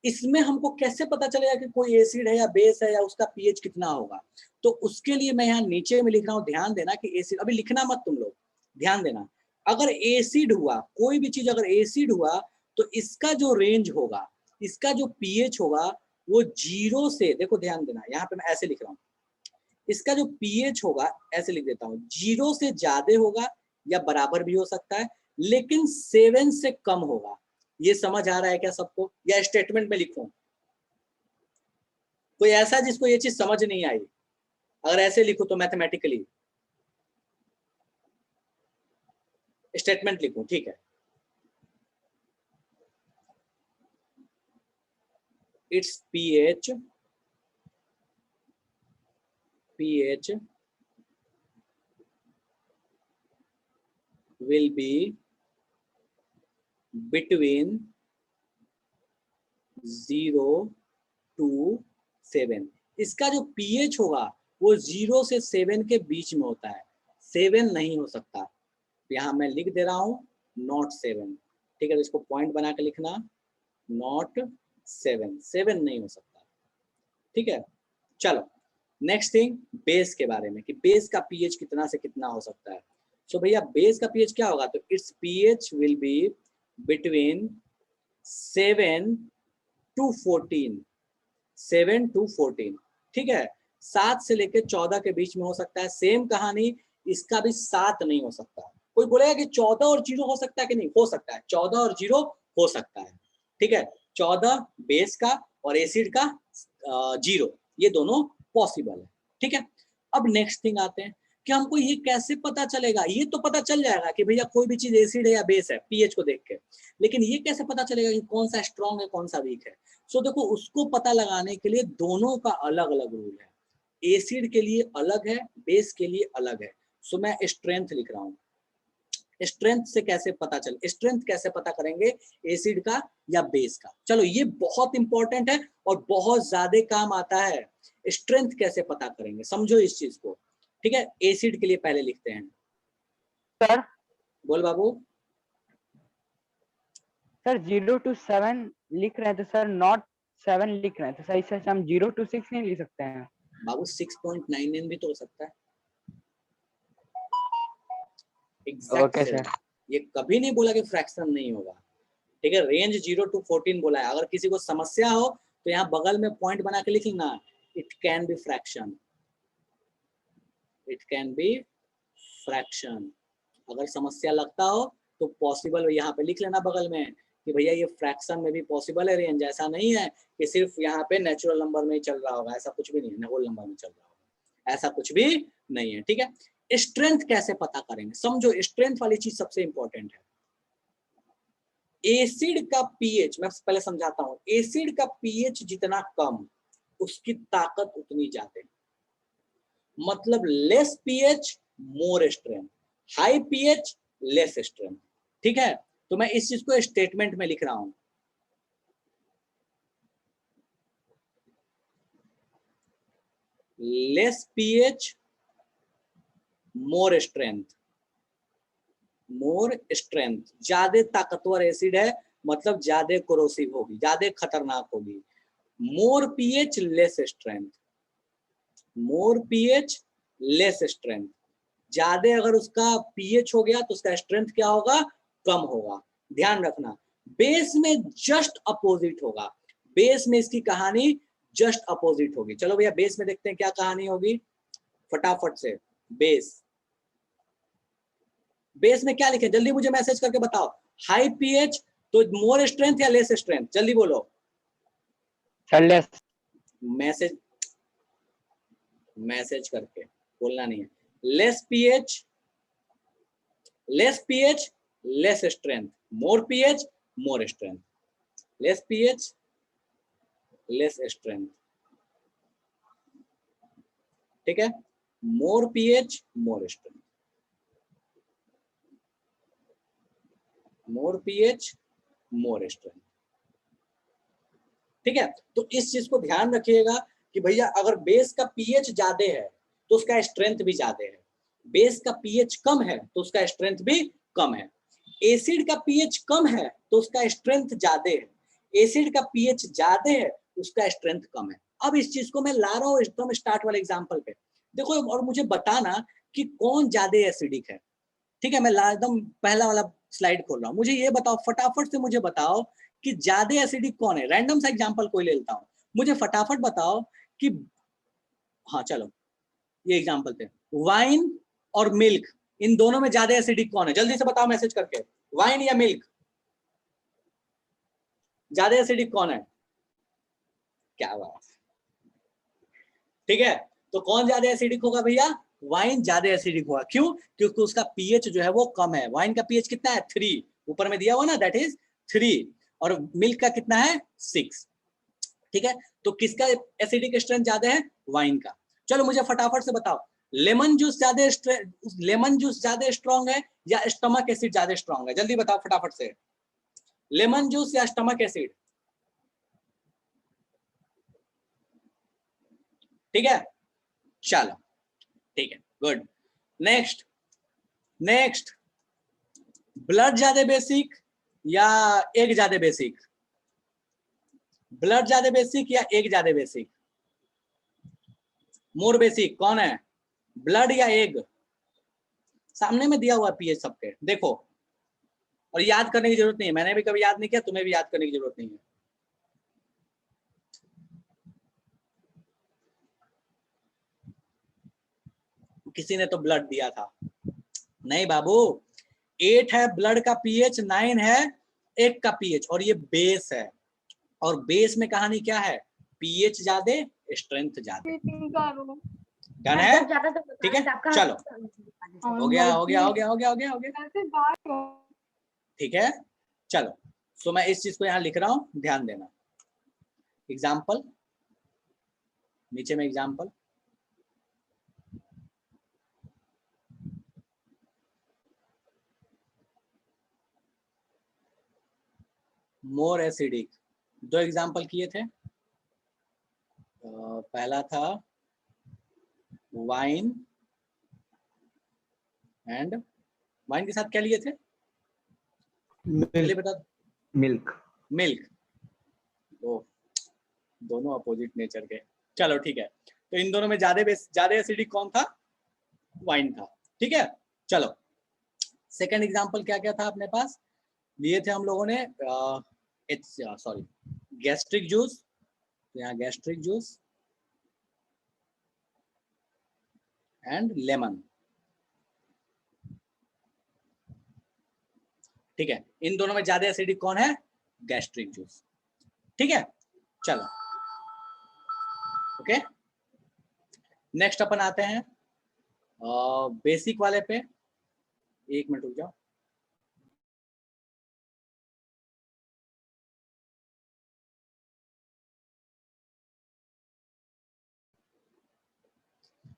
इसमें हमको कैसे पता चलेगा कि कोई एसिड है या बेस है या उसका पीएच कितना होगा, तो उसके लिए मैं यहाँ नीचे में लिख रहा हूँ, ध्यान देना कि एसिड, अभी लिखना मत तुम लोग, ध्यान देना। अगर एसिड हुआ, कोई भी चीज अगर एसिड हुआ तो इसका जो रेंज होगा, इसका जो पीएच होगा वो 0 से, देखो ध्यान देना, यहाँ पे मैं ऐसे लिख रहा हूँ, इसका जो पीएच होगा ऐसे लिख देता हूँ, 0 से ज्यादा होगा या बराबर भी हो सकता है, लेकिन 7 से कम होगा। ये समझ आ रहा है क्या सबको, या स्टेटमेंट में लिखूं? कोई ऐसा जिसको ये चीज समझ नहीं आई? अगर ऐसे लिखूं तो मैथमेटिकली स्टेटमेंट लिखूं, ठीक है। It's pH will be between 0 to 7। इसका जो pH होगा वो 0 से 7 के बीच में होता है, 7 नहीं हो सकता। यहाँ मैं लिख दे रहा हूँ नॉट 7, ठीक है। तो इसको पॉइंट बना के लिखना, नॉट 7, 7 नहीं हो सकता, ठीक है। चलो नेक्स्ट थिंग, बेस के बारे में कि बेस का pH कितना से कितना हो सकता है। सो भैया बेस का pH क्या होगा, तो it's pH will be between 7 to 14, 7 to 14, ठीक है। 7 से लेके 14 के बीच में हो सकता है। सेम कहानी इसका भी 7 नहीं हो सकता। कोई बोलेगा कि 14 और 0 हो सकता है कि नहीं, हो सकता है, 14 और 0 हो सकता है, ठीक है। 14 बेस का और एसिड का 0, ये दोनों पॉसिबल है, ठीक है। अब नेक्स्ट थिंग आते हैं कि हमको ये कैसे पता चलेगा। ये तो पता चल जाएगा कि भैया कोई भी चीज एसिड है या बेस है pH को देख के, लेकिन ये कैसे पता चलेगा कि कौन सा स्ट्रॉन्ग है कौन सा वीक है। सो देखो उसको पता लगाने के लिए दोनों का अलग अलग रूल है, एसिड के लिए अलग है, बेस के लिए अलग है। सो मैं स्ट्रेंथ लिख रहा हूँ। स्ट्रेंथ से कैसे पता चले, स्ट्रेंथ कैसे पता करेंगे एसिड का या बेस का। चलो ये बहुत इंपॉर्टेंट है और बहुत ज्यादा काम आता है। स्ट्रेंथ कैसे पता करेंगे, समझो इस चीज को, ठीक है। एसिड के लिए पहले लिखते हैं। सर बोल बाबू। सर 0 to 7 लिख रहे हैं तो सर नॉट 7 लिख रहे हैं तो सर इससे हम 0 to 6 नहीं लिख सकते हैं। बाबू 6.99 भी तो हो सकता है। Exact okay sir, sir. ये कभी नहीं बोला कि फ्रैक्शन नहीं होगा, ठीक है। रेंज 0 to 14 बोला है। अगर किसी को समस्या हो तो यहाँ बगल में पॉइंट बना के लिख लेना, it can be fraction, it can be fraction. अगर समस्या लगता हो तो पॉसिबल यहाँ पे लिख लेना बगल में कि भैया ये फ्रैक्शन में भी पॉसिबल है रेंज। ऐसा नहीं है कि सिर्फ यहाँ पे नेचुरल नंबर में ही चल रहा होगा, ऐसा कुछ भी नहीं है, होल नंबर में चल रहा होगा, ऐसा कुछ भी नहीं है, ठीक है। स्ट्रेंथ कैसे पता करेंगे, समझो स्ट्रेंथ वाली चीज सबसे इंपॉर्टेंट है। एसिड का पीएच मैं पहले समझाता हूं, एसिड का पीएच जितना कम उसकी ताकत उतनी ज्यादा, मतलब less pH more strength, high pH less strength, ठीक है। तो मैं इस चीज को स्टेटमेंट में लिख रहा हूं, लेस पीएच मोर स्ट्रेंथ, मोर स्ट्रेंथ। ज्यादा ताकतवर एसिड है मतलब ज्यादा कोरोसिव होगी, ज्यादा खतरनाक होगी। मोर pH less strength, more pH less strength. ज्यादा अगर उसका पीएच हो गया तो उसका स्ट्रेंथ क्या होगा, कम होगा। ध्यान रखना बेस में जस्ट अपोजिट होगा, बेस में इसकी कहानी जस्ट अपोजिट होगी। चलो भैया बेस में देखते हैं क्या कहानी होगी फटाफट से। बेस, बेस में क्या लिखे जल्दी मुझे मैसेज करके बताओ। हाई पीएच तो मोर स्ट्रेंथ या लेस स्ट्रेंथ, जल्दी बोलो। Sir less. मैसेज, मैसेज करके बोलना नहीं है। Less pH, less pH less strength, more pH more strength, less pH less strength, ठीक है। More pH more strength, more pH more strength, ठीक है। तो इस चीज को ध्यान रखिएगा कि भैया अगर बेस का पीएच ज्यादा है तो उसका स्ट्रेंथ भी ज्यादा है, बेस का पीएच कम है तो उसका स्ट्रेंथ भी कम है। एसिड का पीएच कम है तो उसका स्ट्रेंथ ज्यादा है, एसिड का पीएच ज्यादा है उसका स्ट्रेंथ कम है। अब इस चीज को मैं ला रहा हूँ एकदम स्टार्ट वाले एग्जांपल पे, देखो और मुझे बताना कि कौन ज्यादा एसिडिक है, ठीक है। मैं एकदम पहला वाला स्लाइड खोल रहा हूँ, मुझे ये बताओ फटाफट से, मुझे बताओ कि ज्यादा एसिडिक कौन है। रैंडम सा एग्जांपल कोई ले लेता हूँ, मुझे फटाफट बताओ कि, हाँ चलो ये एग्जांपल थे, वाइन और मिल्क, इन दोनों में ज्यादा एसिडिक कौन है, जल्दी से बताओ मैसेज करके। वाइन या मिल्क, ज्यादा एसिडिक कौन है? क्या बात, ठीक है। तो कौन ज्यादा एसिडिक होगा भैया, वाइन ज्यादा एसिडिक होगा। क्यों? क्योंकि उसका पीएच जो है वो कम है। वाइन का पीएच कितना है 3, ऊपर में दिया हुआ ना, दैट इज 3, और मिल्क का कितना है 6, ठीक है। तो किसका एसिडिक स्ट्रेंथ ज्यादा है, वाइन का। चलो मुझे फटाफट से बताओ, लेमन जूस ज्यादा, लेमन जूस ज्यादा स्ट्रॉन्ग है या स्टमक एसिड ज्यादा स्ट्रॉन्ग है, जल्दी बताओ फटाफट से। लेमन जूस या स्टमक एसिड, ठीक है, चलो ठीक है, गुड। नेक्स्ट नेक्स्ट, ब्लड ज्यादा बेसिक या एग ज्यादा बेसिक? ब्लड ज्यादा बेसिक या एग ज्यादा बेसिक? मोर बेसिक कौन है, ब्लड या एग? सामने में दिया हुआ पीएच सबके, देखो। और याद करने की जरूरत नहीं है, मैंने भी कभी याद नहीं किया, तुम्हें भी याद करने की जरूरत नहीं है। किसी ने तो ब्लड दिया था, नहीं बाबू, 8 है ब्लड का पीएच, 9 है एग का पीएच, और ये बेस है। और बेस में कहानी क्या है, पीएच ज्यादा स्ट्रेंथ ज्यादा। डन है, ठीक है, चलो हो गया हो गया हो गया हो गया हो गया हो गया, ठीक है, चलो। सो मैं इस चीज को यहाँ लिख रहा हूं, ध्यान देना। एग्जाम्पल, नीचे में एग्जाम्पल, मोर एसिडिक, 2 एग्जाम्पल किए थे। पहला था वाइन, एंड वाइन के साथ क्या लिए थे, पहले बता। मिल्क। मिल्क, ओ दोनों अपोजिट नेचर के, चलो ठीक है। तो इन दोनों में ज्यादा एसिडिक कौन था, वाइन था, ठीक है, चलो। सेकंड एग्जांपल क्या क्या था अपने पास, लिए थे हम लोगों ने सॉरी गैस्ट्रिक जूस, तो यहाँ गैस्ट्रिक जूस एंड लेमन, ठीक है। इन दोनों में ज्यादा एसिडिक कौन है, गैस्ट्रिक जूस, ठीक है, चलो ओके। नेक्स्ट अपन आते हैं बेसिक वाले पे, 1 मिनट रुक जाओ।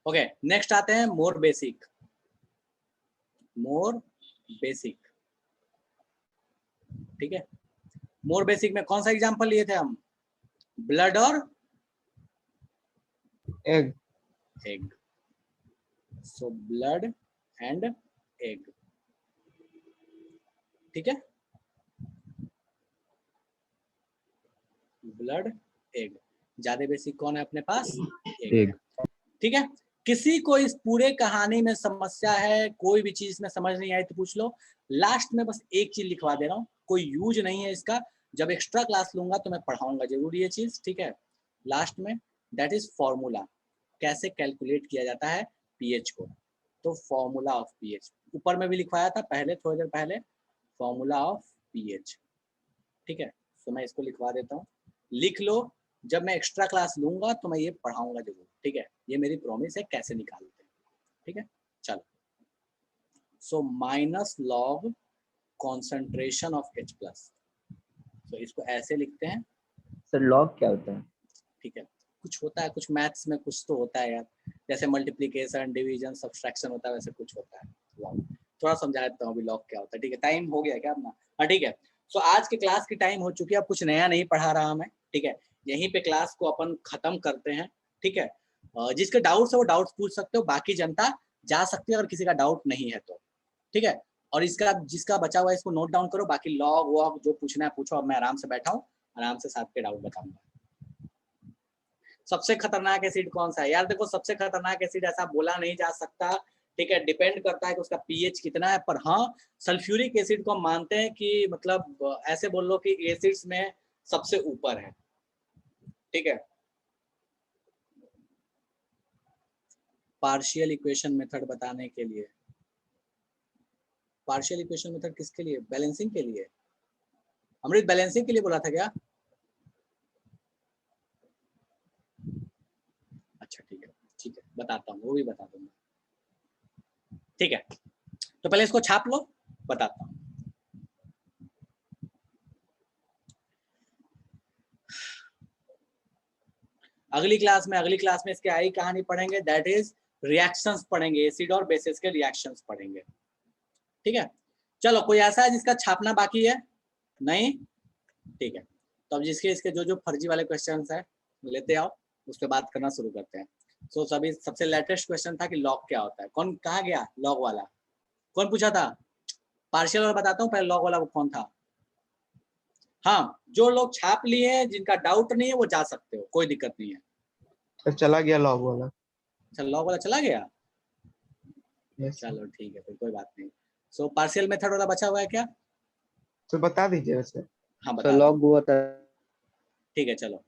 ओके, नेक्स्ट आते हैं मोर बेसिक। मोर बेसिक, ठीक है। मोर बेसिक में कौन सा एग्जांपल लिए थे हम, ब्लड और egg. Egg, so blood and egg, ठीक है, ब्लड एग। ज्यादा बेसिक कौन है अपने पास, एग, ठीक है। किसी को इस पूरे कहानी में समस्या है, कोई भी चीज में समझ नहीं आई तो पूछ लो। लास्ट में बस एक चीज लिखवा दे रहा हूँ, कोई यूज नहीं है इसका, जब एक्स्ट्रा क्लास लूंगा तो मैं पढ़ाऊंगा जरूर ये चीज, ठीक है। लास्ट में दैट इज फॉर्मूला, कैसे कैलकुलेट किया जाता है पीएच को, तो फॉर्मूला ऑफ पीएच ऊपर में भी लिखवाया था पहले, थोड़ी देर पहले, फॉर्मूला ऑफ पीएच, ठीक है। तो मैं इसको लिखवा देता हूँ, लिख लो, जब मैं एक्स्ट्रा क्लास लूंगा तो मैं ये पढ़ाऊंगा जरूर, ठीक है, ये मेरी प्रॉमिस है, कैसे निकालते हैं, ठीक है, चलो। So minus log concentration of H plus, तो इसको ऐसे लिखते हैं। सर लॉग क्या होता है? ठीक है, कुछ होता है, कुछ मैथ्स में कुछ तो होता है यार, जैसे मल्टीप्लीकेशन, डिवीजन, सब्सट्रैक्शन होता है, वैसे कुछ होता है। लॉग थोड़ा समझा देता हूँ अभी लॉग क्या होता है, ठीक है। टाइम हो गया क्या अपना, हाँ ठीक है। सो आज की क्लास की टाइम हो चुकी है, अब कुछ नया नहीं पढ़ा रहा मैं, ठीक है, यहीं पे क्लास को अपन खत्म करते हैं, ठीक है। जिसके डाउट्स है वो डाउट्स पूछ सकते हो, बाकी जनता जा सकती है अगर किसी का डाउट नहीं है तो, ठीक है। और इसका जिसका बचा हुआ है इसको नोट डाउन करो, बाकी लॉग वॉग जो पूछना है पूछो, अब मैं आराम से बैठा हूँ, आराम से सबके डाउट बताऊंगा। सबसे खतरनाक एसिड कौन सा है यार, देखो सबसे खतरनाक एसिड ऐसा बोला नहीं जा सकता, ठीक है, डिपेंड करता है कि उसका पीएच कितना है, पर हाँ सल्फ्यूरिक एसिड को हम मानते हैं कि मतलब ऐसे बोल लो कि एसिड्स में सबसे ऊपर है, ठीक है। पार्शियल इक्वेशन मेथड बताने के लिए, पार्शियल इक्वेशन मेथड किसके लिए, बैलेंसिंग के लिए, अमृत बैलेंसिंग के लिए बोला था क्या? अच्छा ठीक है बताता हूँ, वो भी बता दूंगा, ठीक है। तो पहले इसको छाप लो, बताता हूँ। अगली क्लास में इसके आई कहानी पढ़ेंगे, दैट इज रिएक्शंस पढ़ेंगे, एसिड और बेसिस के रिएक्शंस पढ़ेंगे, ठीक है। चलो कोई ऐसा है जिसका छापना बाकी है, नहीं, ठीक है। तो अब जिसके इसके जो फर्जी वाले क्वेश्चंस है लेते आओ, उस पर बात करना शुरू करते हैं। सो सभी सबसे लेटेस्ट क्वेश्चन था कि लॉग क्या होता है। कौन कहाँ गया लॉग वाला, कौन पूछा था? पार्शियल वाला बताता हूँ पहले, लॉग वाला वो कौन था? हाँ, जो लोग छाप लिए हैं, जिनका डाउट नहीं है वो जा सकते हो, कोई दिक्कत नहीं है। सर चला गया लॉग वाला। अच्छा लॉग वाला चला गया, यस सर। चलो ठीक है फिर कोई बात नहीं। सो पार्शियल मेथड वाला बचा हुआ है क्या? तो बता दीजिए वैसे। हाँ सर बता दो, लॉग हुआ था। ठीक है चलो।